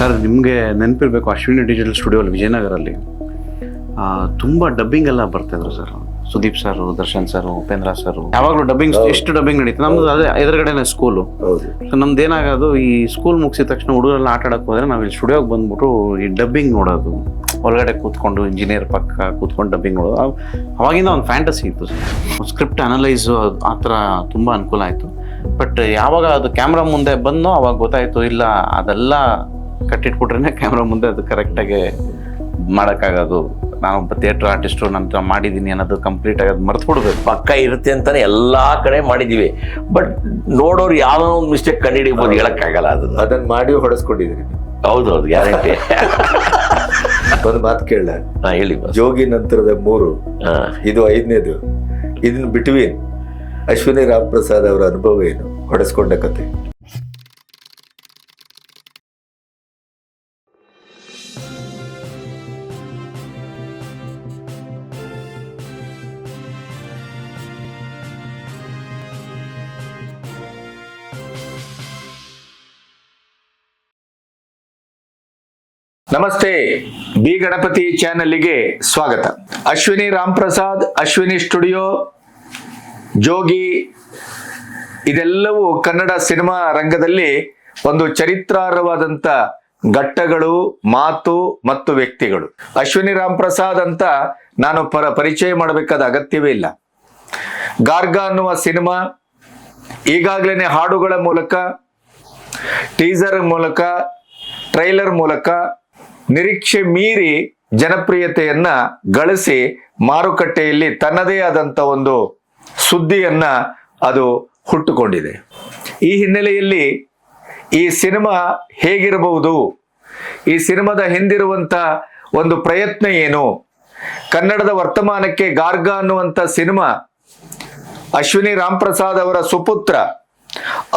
Sir ನಿಮಗೆ ನೆನಪಿರಬೇಕು Ashwini digital ಸ್ಟುಡಿಯೋಲ್ಲಿ ವಿಜಯನಗರಲ್ಲಿ ತುಂಬ dubbing ಎಲ್ಲ ಬರ್ತಾಯಿದ್ರು sir. Sudeep sir, Darshan sir, Upendra sir, ಯಾವಾಗಲೂ ಡಬ್ಬಿಂಗ್ ಎಷ್ಟು ಡಬ್ಬಿಂಗ್ ನಡೀತು. ನಮ್ದು ಅದೇ ಎದುರುಗಡೆನೆ ಸ್ಕೂಲು. ನಮ್ದು ಏನಾಗೋದು, ಈ ಸ್ಕೂಲ್ ಮುಗಿಸಿದ ತಕ್ಷಣ ಹುಡುಗರೆಲ್ಲ ಆಟ ಆಡೋಕೆ ಹೋದರೆ ನಾವು ಇಲ್ಲಿ ಸ್ಟುಡಿಯೋಗೆ ಬಂದ್ಬಿಟ್ಟು ಈ ಡಬ್ಬಿಂಗ್ ನೋಡೋದು, ಒಳಗಡೆ ಕೂತ್ಕೊಂಡು ಇಂಜಿನಿಯರ್ ಪಕ್ಕ ಕೂತ್ಕೊಂಡು ಡಬ್ಬಿಂಗ್ ನೋಡೋದು. ಅವಾಗಿಂದ ಒಂದು ಫ್ಯಾಂಟಸಿ ಇತ್ತು ಸರ್. ಸ್ಕ್ರಿಪ್ಟ್ ಅನಲೈಸು ಆ ಥರ ತುಂಬ ಅನುಕೂಲ ಆಯಿತು. ಬಟ್ ಯಾವಾಗ ಅದು ಕ್ಯಾಮ್ರಾ ಮುಂದೆ ಬಂದೋ ಅವಾಗ ಗೊತ್ತಾಯಿತು, ಇಲ್ಲ ಅದೆಲ್ಲ ಕಟ್ಟಿಟ್ಬಿಟ್ರೆ ಕ್ಯಾಮ್ರಾ ಮುಂದೆ ಅದು ಕರೆಕ್ಟಾಗಿ ಮಾಡೋಕ್ಕಾಗೋದು. ನಾನೊಬ್ಬ ಥಿಯೇಟ್ರ್ ಆರ್ಟಿಸ್ಟು, ನನ್ನ ಮಾಡಿದ್ದೀನಿ ಅನ್ನೋದು ಕಂಪ್ಲೀಟಾಗಿ ಅದು ಮರ್ತ್ಬಿಡ್ಬೇಕು. ಪಕ್ಕ ಇರುತ್ತೆ ಅಂತಾನೆ ಎಲ್ಲಾ ಕಡೆ ಮಾಡಿದೀವಿ. ಬಟ್ ನೋಡೋರು ಯಾವ್ದೋ ಒಂದು ಮಿಸ್ಟೇಕ್ ಕಂಡುಹಿಡಿಯಬಹುದು, ಹೇಳಕ್ಕಾಗಲ್ಲ. ಅದನ್ನ ಮಾಡಿ ಹೊಡೆಸ್ಕೊಂಡಿದ್ರಿ. ಹೌದೌದು, ಗ್ಯಾರಂಟಿ. ಒಂದು ಮಾತು ಕೇಳ, ಹೇಳಿ. ಜೋಗಿ ನಂತರದ 3, ಇದು 5ನೇದು. ಇದನ್ನ ಬಿಟ್ವೀನ್ ಅಶ್ವಿನಿ ರಾಮ್ ಪ್ರಸಾದ್ ಅವರ ಅನುಭವ ಏನು, ಹೊಡೆಸ್ಕೊಂಡ ಕತೆ? ನಮಸ್ತೆ, ಬಿ ಗಣಪತಿ ಚಾನೆಲ್ಗೆ ಸ್ವಾಗತ. ಅಶ್ವಿನಿ ರಾಮ್ ಪ್ರಸಾದ್, ಅಶ್ವಿನಿ ಸ್ಟುಡಿಯೋ, ಜೋಗಿ, ಇದೆಲ್ಲವೂ ಕನ್ನಡ ಸಿನಿಮಾ ರಂಗದಲ್ಲಿ ಒಂದು ಚರಿತ್ರಾರ್ಹವಾದಂತ ಘಟ್ಟಗಳು, ಮಾತು ಮತ್ತು ವ್ಯಕ್ತಿಗಳು. ಅಶ್ವಿನಿ ರಾಮ್ ಪ್ರಸಾದ್ ಅಂತ ನಾನು ಪರಿಚಯ ಮಾಡಬೇಕಾದ ಅಗತ್ಯವೇ ಇಲ್ಲ. ಗಾರ್ಗ ಅನ್ನುವ ಸಿನಿಮಾ ಈಗಾಗಲೇ ಹಾಡುಗಳ ಮೂಲಕ, ಟೀಸರ್ ಮೂಲಕ, ಟ್ರೈಲರ್ ಮೂಲಕ ನಿರೀಕ್ಷೆ ಮೀರಿ ಜನಪ್ರಿಯತೆಯನ್ನ ಗಳಿಸಿ ಮಾರುಕಟ್ಟೆಯಲ್ಲಿ ತನ್ನದೇ ಆದಂತ ಒಂದು ಸುದ್ದಿಯನ್ನ ಅದು ಹುಟ್ಟುಕೊಂಡಿದೆ. ಈ ಹಿನ್ನೆಲೆಯಲ್ಲಿ ಈ ಸಿನಿಮಾ ಹೇಗಿರಬಹುದು, ಈ ಸಿನಿಮಾದ ಹಿಂದಿರುವಂತ ಒಂದು ಪ್ರಯತ್ನ ಏನು, ಕನ್ನಡದ ವರ್ತಮಾನಕ್ಕೆ ಗಾರ್ಗ ಅನ್ನುವಂಥ ಸಿನಿಮಾ ಅಶ್ವಿನಿ ರಾಮ್ ಪ್ರಸಾದ್ ಅವರ ಸುಪುತ್ರ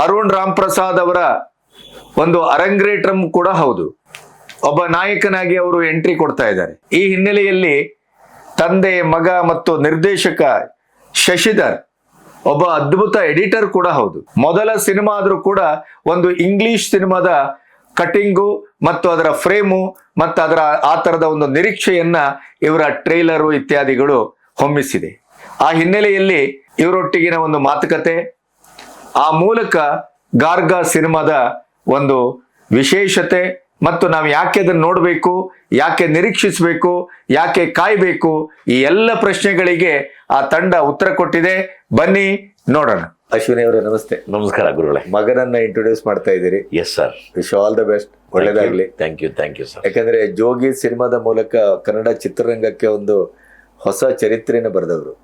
ಅರುಣ್ ರಾಮ್ ಪ್ರಸಾದ್ ಅವರ ಒಂದು ಅರಂಗ್ರೇಟ್ರಂ ಕೂಡ ಹೌದು. ಒಬ್ಬ ನಾಯಕನಾಗಿ ಅವರು ಎಂಟ್ರಿ ಕೊಡ್ತಾ ಇದ್ದಾರೆ. ಈ ಹಿನ್ನೆಲೆಯಲ್ಲಿ ತಂದೆ, ಮಗ ಮತ್ತು ನಿರ್ದೇಶಕ ಶಶಿಧರ್ ಒಬ್ಬ ಅದ್ಭುತ ಎಡಿಟರ್ ಕೂಡ ಹೌದು. ಮೊದಲ ಸಿನಿಮಾ ಆದ್ರೂ ಕೂಡ ಒಂದು ಇಂಗ್ಲಿಷ್ ಸಿನಿಮಾದ ಕಟಿಂಗು ಮತ್ತು ಅದರ ಫ್ರೇಮು ಮತ್ತು ಅದರ ಆ ತರದ ಒಂದು ನಿರೀಕ್ಷೆಯನ್ನ ಇವರ ಟ್ರೈಲರು ಇತ್ಯಾದಿಗಳು ಹೊಮ್ಮಿಸಿದೆ. ಆ ಹಿನ್ನೆಲೆಯಲ್ಲಿ ಇವರೊಟ್ಟಿಗಿನ ಒಂದು ಮಾತುಕತೆ, ಆ ಮೂಲಕ ಗಾರ್ಗ ಸಿನಿಮಾದ ಒಂದು ವಿಶೇಷತೆ ಮತ್ತು ನಾವು ಯಾಕೆ ಅದನ್ನು ನೋಡಬೇಕು, ಯಾಕೆ ನಿರೀಕ್ಷಿಸಬೇಕು, ಯಾಕೆ ಕಾಯಬೇಕು, ಈ ಎಲ್ಲ ಪ್ರಶ್ನೆಗಳಿಗೆ ಆ ತಂಡ ಉತ್ತರ ಕೊಟ್ಟಿದೆ. ಬನ್ನಿ ನೋಡೋಣ. ಅಶ್ವಿನಿ ಅವರೇ ನಮಸ್ತೆ. ನಮಸ್ಕಾರ ಗುರುಗಳೇ. ಮಗನನ್ನ ಇಂಟ್ರೊಡ್ಯೂಸ್ ಮಾಡ್ತಾ ಇದ್ದೀರಿ. Yes sir. Wish all the best, ಒಳ್ಳೇದಾಗ್ಲಿ. Thank you sir. ಯಾಕಂದ್ರೆ ಜೋಗಿ ಸಿನಿಮಾದ ಮೂಲಕ ಕನ್ನಡ ಚಿತ್ರರಂಗಕ್ಕೆ ಒಂದು ಹೊಸ ಚರಿತ್ರೆನ ಬರೆದವರು.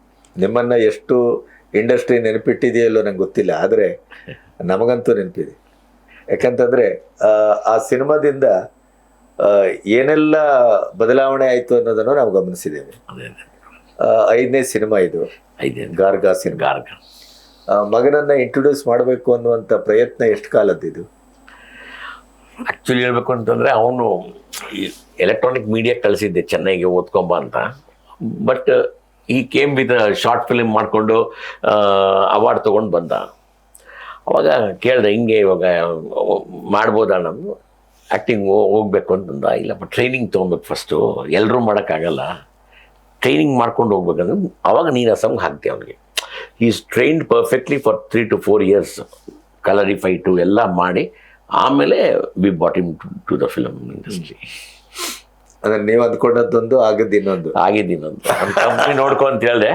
ನಿಮ್ಮನ್ನ ಎಷ್ಟು ಇಂಡಸ್ಟ್ರಿ ನೆನಪಿಟ್ಟಿದೆಯಲ್ಲೋ ನಂಗೆ ಗೊತ್ತಿಲ್ಲ, ಆದರೆ ನಮಗಂತೂ ನೆನಪಿದೆ. ಯಾಕಂತಂದ್ರೆ ಆ ಸಿನಿಮಾದಿಂದ ಏನೆಲ್ಲ ಬದಲಾವಣೆ ಆಯಿತು ಅನ್ನೋದನ್ನು ನಾವು ಗಮನಿಸಿದ್ದೇವೆ. 5ನೇ ಸಿನಿಮಾ ಇದು, ಗಾರ್ಗ ಸಿನಿಮಾ. ಗಾರ್ಗ ಮಗನನ್ನ ಇಂಟ್ರೊಡ್ಯೂಸ್ ಮಾಡಬೇಕು ಅನ್ನುವಂಥ ಪ್ರಯತ್ನ ಎಷ್ಟು ಕಾಲದ್ದಿದು? ಆ್ಯಕ್ಚುಲಿ ಹೇಳ್ಬೇಕು ಅಂತಂದರೆ ಅವನು ಎಲೆಕ್ಟ್ರಾನಿಕ್ ಮೀಡಿಯಾ ಕಳಿಸಿದ್ದೆ ಚೆನ್ನೈಗೆ ಓದ್ಕೊಂಬ ಅಂತ. ಬಟ್ ಈ ಕೇಮ್ ವಿತ್ ಶಾರ್ಟ್ ಫಿಲ್ಮ್ ಮಾಡಿಕೊಂಡು ಅವಾರ್ಡ್ ತೊಗೊಂಡು ಬಂದ. ಅವಾಗ ಕೇಳಿದೆ, ಹಿಂಗೆ ಇವಾಗ ಮಾಡ್ಬೋದಾ, ನಾನು ಆ್ಯಕ್ಟಿಂಗ್ ಹೋಗ್ಬೇಕು ಅಂತಂದ. ಇಲ್ಲಪ್ಪ, ಟ್ರೈನಿಂಗ್ ತೊಗೊಬೇಕು ಫಸ್ಟು, ಎಲ್ಲರೂ ಮಾಡೋಕ್ಕಾಗಲ್ಲ, ಟ್ರೈನಿಂಗ್ ಮಾಡ್ಕೊಂಡು ಹೋಗ್ಬೇಕಂದ್ರೆ ಅವಾಗ ನೀನು ಅಸಂಗೆ ಹಾಕ್ತೆ ಅವನಿಗೆ. Is trained perfectly for 3 to 4 years, ಕಲರಿಫೈಟು ಎಲ್ಲ ಮಾಡಿ ಆಮೇಲೆ we bought him to the film industry. ಅಂದ್ರೆ ನೀವು ಅಂದ್ಕೊಂಡದ್ದೊಂದು ಆಗಿದ್ದಿನ್ನೊಂದು ಕಂಪ್ನಿ ನೋಡ್ಕೊ ಅಂತ ಹೇಳಿದೆ.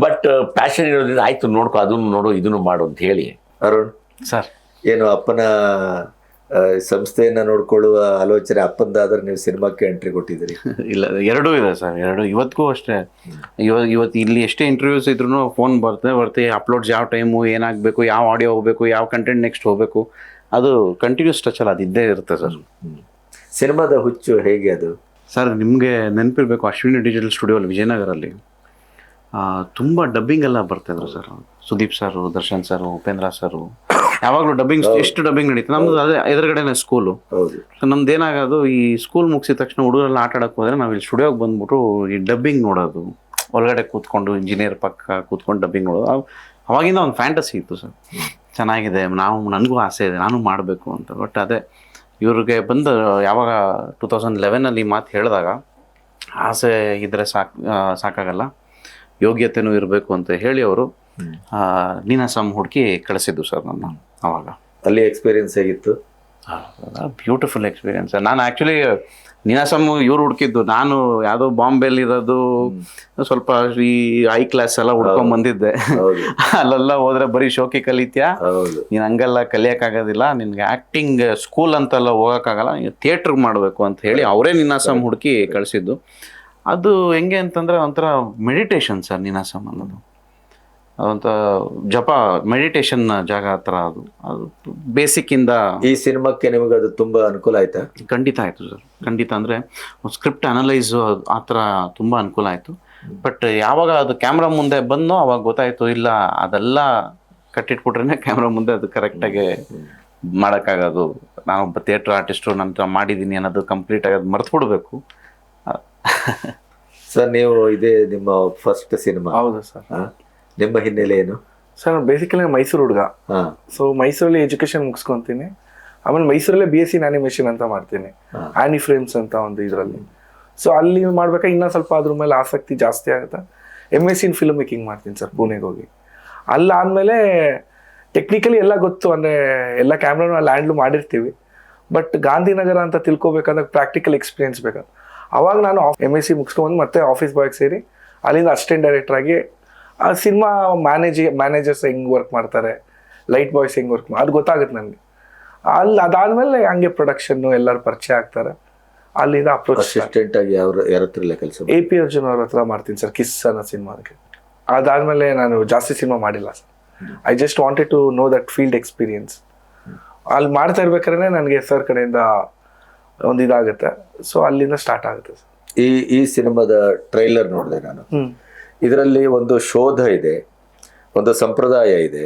ಬಟ್ ಪ್ಯಾಷನ್ ಇರೋದ್ರಿಂದ ಆಯ್ತು ನೋಡ್ಕೊ, ಅದನ್ನು ನೋಡು, ಇದನ್ನು ಮಾಡು ಅಂತ ಹೇಳಿ. ಅರುಣ್ ಸರ್, ಏನು ಅಪ್ಪನ ಸಂಸ್ಥೆಯನ್ನ ನೋಡ್ಕೊಳ್ಳುವ ಆಲೋಚನೆ ಅಪ್ಪಂದಾದ್ರೆ ನೀವು ಸಿನಿಮಾಕ್ಕೆ ಎಂಟ್ರಿ ಕೊಟ್ಟಿದ್ದೀರಿ? ಇಲ್ಲ, ಎರಡೂ ಇದೆ ಸರ್. ಇವತ್ತಿಗೂ ಅಷ್ಟೇ. ಇವತ್ತು ಇಲ್ಲಿ ಎಷ್ಟೇ ಇಂಟರ್ವ್ಯೂಸ್ ಇದ್ರೂ ಫೋನ್ ಬರ್ತೆ ಅಪ್ಲೋಡ್ಸ್ ಯಾವ ಟೈಮು, ಏನಾಗಬೇಕು, ಯಾವ ಆಡಿಯೋ ಹೋಗಬೇಕು, ಯಾವ ಕಂಟೆಂಟ್ ನೆಕ್ಸ್ಟ್ ಹೋಗಬೇಕು, ಅದು ಕಂಟಿನ್ಯೂಸ್ ಟಚಲ್ಲಿ ಅದು ಇದ್ದೇ ಇರುತ್ತೆ ಸರ್. ಸಿನಿಮಾದ ಹುಚ್ಚು ಹೇಗೆ ಅದು? ಸರ್ ನಿಮಗೆ ನೆನಪಿರಬೇಕು ಅಶ್ವಿನಿ ಡಿಜಿಟಲ್ ಸ್ಟುಡಿಯೋಲ್ಲಿ ವಿಜಯನಗರಲ್ಲಿ ತುಂಬ ಡಬ್ಬಿಂಗ್ ಎಲ್ಲ ಬರ್ತಾಯಿದ್ರು sir. Sudeep sir, Darshan sir, Upendra sir, ಯಾವಾಗಲೂ ಡಬ್ಬಿಂಗ್ ಎಷ್ಟು ಡಬ್ಬಿಂಗ್ ನಡೀತು. ನಮ್ದು ಅದೇ ಎದುರುಗಡೆನೆ ಸ್ಕೂಲು. ನಮ್ದು ಏನಾಗೋದು, ಈ ಸ್ಕೂಲ್ ಮುಗಿಸಿದ ತಕ್ಷಣ ಹುಡುಗರೆಲ್ಲ ಆಟ ಆಡೋಕೆ ಹೋದರೆ ನಾವು ಇಲ್ಲಿ ಸ್ಟುಡಿಯೋಗೆ ಬಂದ್ಬಿಟ್ಟು ಈ ಡಬ್ಬಿಂಗ್ ನೋಡೋದು, ಒಳಗಡೆ ಕೂತ್ಕೊಂಡು ಇಂಜಿನಿಯರ್ ಪಕ್ಕ ಕೂತ್ಕೊಂಡು ಡಬ್ಬಿಂಗ್ ನೋಡೋದು. ಅವಾಗಿಂದ ಒಂದು ಫ್ಯಾಂಟಸಿ ಇತ್ತು ಸರ್. ಚೆನ್ನಾಗಿದೆ, ನನಗೂ ಆಸೆ ಇದೆ, ನಾನು ಮಾಡಬೇಕು ಅಂತ. ಬಟ್ ಅದೇ ಇವ್ರಿಗೆ ಬಂದು ಯಾವಾಗ 2011 ಮಾತು ಹೇಳಿದಾಗ ಆಸೆ ಇದ್ದರೆ ಸಾಕಾಗಲ್ಲ, ಯೋಗ್ಯತೆನೂ ಇರಬೇಕು ಅಂತ ಹೇಳಿ ಅವರು ನೀನಾಸಂ ಹುಡುಕಿ ಕಳಿಸಿದ್ದು ಸರ್ ನನ್ನ. ಆವಾಗ ಅಲ್ಲಿ ಎಕ್ಸ್ಪೀರಿಯನ್ಸ್ ಹೇಗಿತ್ತು? Beautiful experience. ನಾನು ಆ್ಯಕ್ಚುಲಿ ನೀನಾಸಮ್ ಇವ್ರು ಹುಡುಕಿದ್ದು, ನಾನು ಯಾವುದೋ ಬಾಂಬೆಲಿರೋದು ಸ್ವಲ್ಪ ಈ ಹೈ ಕ್ಲಾಸ್ ಎಲ್ಲ ಹುಡ್ಕೊಂಡ್ ಬಂದಿದ್ದೆ. ಅಲ್ಲೆಲ್ಲ ಹೋದ್ರೆ ಬರೀ ಶೋಕಿ ಕಲಿತ್ಯಾ, ನೀನು ಹಂಗೆಲ್ಲ ಕಲಿಯೋಕ್ಕಾಗೋದಿಲ್ಲ, ನಿನ್ಗೆ ಆ್ಯಕ್ಟಿಂಗ್ ಸ್ಕೂಲ್ ಅಂತೆಲ್ಲ ಹೋಗೋಕ್ಕಾಗಲ್ಲ, ಥಿಯೇಟ್ರಿಗೆ ಮಾಡಬೇಕು ಅಂತ ಹೇಳಿ ಅವರೇ ನೀನಾಸಮ್ ಹುಡುಕಿ ಕಳಿಸಿದ್ದು. ಅದು ಹೆಂಗೆ ಅಂತಂದರೆ ಒಂಥರ ಮೆಡಿಟೇಷನ್ ಸರ್ ನೀನಾಸಮ್ ಅನ್ನೋದು. ಅದಂತ ಜಪ ಮೆಡಿಟೇಷನ್ ಜಾಗ ಹತ್ರ ಅದು ಬೇಸಿಕ್ಕಿಂದ. ಈ ಸಿನಿಮಾಕ್ಕೆ ನಿಮಗೆ ಅದು ತುಂಬ ಅನುಕೂಲ ಆಯ್ತಾ? ಖಂಡಿತ ಆಯಿತು ಸರ್, ಖಂಡಿತ. ಅಂದರೆ ಸ್ಕ್ರಿಪ್ಟ್ ಅನಲೈಸು ಆ ಥರ ತುಂಬ ಅನುಕೂಲ ಆಯಿತು. ಬಟ್ ಯಾವಾಗ ಅದು ಕ್ಯಾಮ್ರಾ ಮುಂದೆ ಬಂದೋ ಅವಾಗ ಗೊತ್ತಾಯಿತು, ಇಲ್ಲ ಅದೆಲ್ಲ ಕಟ್ಟಿಟ್ಬಿಟ್ರೆ ಕ್ಯಾಮ್ರಾ ಮುಂದೆ ಅದು ಕರೆಕ್ಟಾಗಿ ಮಾಡೋಕ್ಕಾಗೋದು. ನಾನೊಬ್ಬ ಥಿಯೇಟ್ರ್ ಆರ್ಟಿಸ್ಟು ನನ್ನ ಮಾಡಿದ್ದೀನಿ ಅನ್ನೋದು ಕಂಪ್ಲೀಟಾಗಿ ಅದು ಮರ್ತು ಬಿಡಬೇಕು. ಸರ್ ನೀವು ಇದೇ ನಿಮ್ಮ ಫಸ್ಟ್ ಸಿನಿಮಾ? ಹೌದು ಸರ್. ನಿಮ್ಮ ಹಿನ್ನೆಲೆ ಏನು ಸರ್? ಬೇಸಿಕಲಿ ಮೈಸೂರು ಹುಡುಗ. ಸೊ ಮೈಸೂರಲ್ಲಿ ಎಜುಕೇಶನ್ ಮುಗಿಸ್ಕೊತೀನಿ, ಆಮೇಲೆ ಮೈಸೂರಲ್ಲೇ BSc ಇನ್ ಅನಿಮೇಷನ್ ಅಂತ ಮಾಡ್ತೀನಿ, ಆನಿ ಫ್ರೇಮ್ಸ್ ಅಂತ ಒಂದು ಇದರಲ್ಲಿ. ಸೊ ಅಲ್ಲಿ ಮಾಡ್ಬೇಕಾದ್ರೆ ಇನ್ನೂ ಸ್ವಲ್ಪ ಅದ್ರ ಮೇಲೆ ಆಸಕ್ತಿ ಜಾಸ್ತಿ ಆಗುತ್ತೆ. MSc ಇನ್ ಫಿಲ್ಮ್ ಮೇಕಿಂಗ್ ಮಾಡ್ತೀನಿ ಸರ್ ಪುಣೆಗೆ ಹೋಗಿ. ಅಲ್ಲಾದಮೇಲೆ ಟೆಕ್ನಿಕಲಿ ಎಲ್ಲ ಗೊತ್ತು, ಅಂದರೆ ಎಲ್ಲ ಕ್ಯಾಮ್ರಾನು ಅಲ್ಲಿ ಹ್ಯಾಂಡ್ಲ್ ಮಾಡಿರ್ತೀವಿ. ಬಟ್ ಗಾಂಧಿನಗರ ಅಂತ ತಿಳ್ಕೊಬೇಕಂದ್ರೆ ಪ್ರಾಕ್ಟಿಕಲ್ ಎಕ್ಸ್ಪೀರಿಯನ್ಸ್ ಬೇಕು. ಅವಾಗ ನಾನು MSc ಮುಗಿಸ್ಕೊಂಡು ಮತ್ತೆ ಆಫೀಸ್ ಬಾಯ್ಗೆ ಸೇರಿ ಅಲ್ಲಿಂದ ಅಸಿಸ್ಟೆಂಟ್ ಡೈರೆಕ್ಟರ್ ಆಗಿ ಆ ಸಿನಿಮಾ ಮ್ಯಾನೇಜರ್ಸ್ ಹೆಂಗೆ ವರ್ಕ್ ಮಾಡ್ತಾರೆ, ಲೈಟ್ ಬಾಯ್ಸ್ ಹೆಂಗೆ ವರ್ಕ್ ಅದು ಗೊತ್ತಾಗುತ್ತೆ ನನಗೆ. ಅದಾದಮೇಲೆ ಹಂಗೆ ಪ್ರೊಡಕ್ಷನ್ನು ಎಲ್ಲರೂ ಪರಿಚಯ ಆಗ್ತಾರೆ. ಅಲ್ಲಿಂದ ಅಪ್ರೋಚ್. ಅಸಿಸ್ಟೆಂಟ್ ಆಗಿ ಯಾರ ಹತ್ರ ಕೆಲಸ? AP ಅರ್ಜುನ್ ಅವ್ರ ಹತ್ರ ಮಾಡ್ತೀನಿ ಸರ್, ಕಿಸ್ ಅನ್ನೋ ಸಿನಿಮಾಕ್ಕೆ. ಅದಾದಮೇಲೆ ನಾನು ಜಾಸ್ತಿ ಸಿನಿಮಾ ಮಾಡಿಲ್ಲ sir. I just wanted to know that field experience. ಅಲ್ಲಿ ಮಾಡ್ತಾ ಇರ್ಬೇಕಾದ್ರೆ ನನಗೆ ಸರ್ ಕಡೆಯಿಂದ ಒಂದು ಇದಾಗುತ್ತೆ. ಸೊ ಅಲ್ಲಿಂದ ಸ್ಟಾರ್ಟ್ ಆಗುತ್ತೆ ಸರ್. ಈ ಸಿನಿಮಾದ ಟ್ರೈಲರ್ ನೋಡಿದೆ ನಾನು. ಇದರಲ್ಲಿ ಒಂದು ಶೋಧ ಇದೆ, ಒಂದು ಸಂಪ್ರದಾಯ ಇದೆ,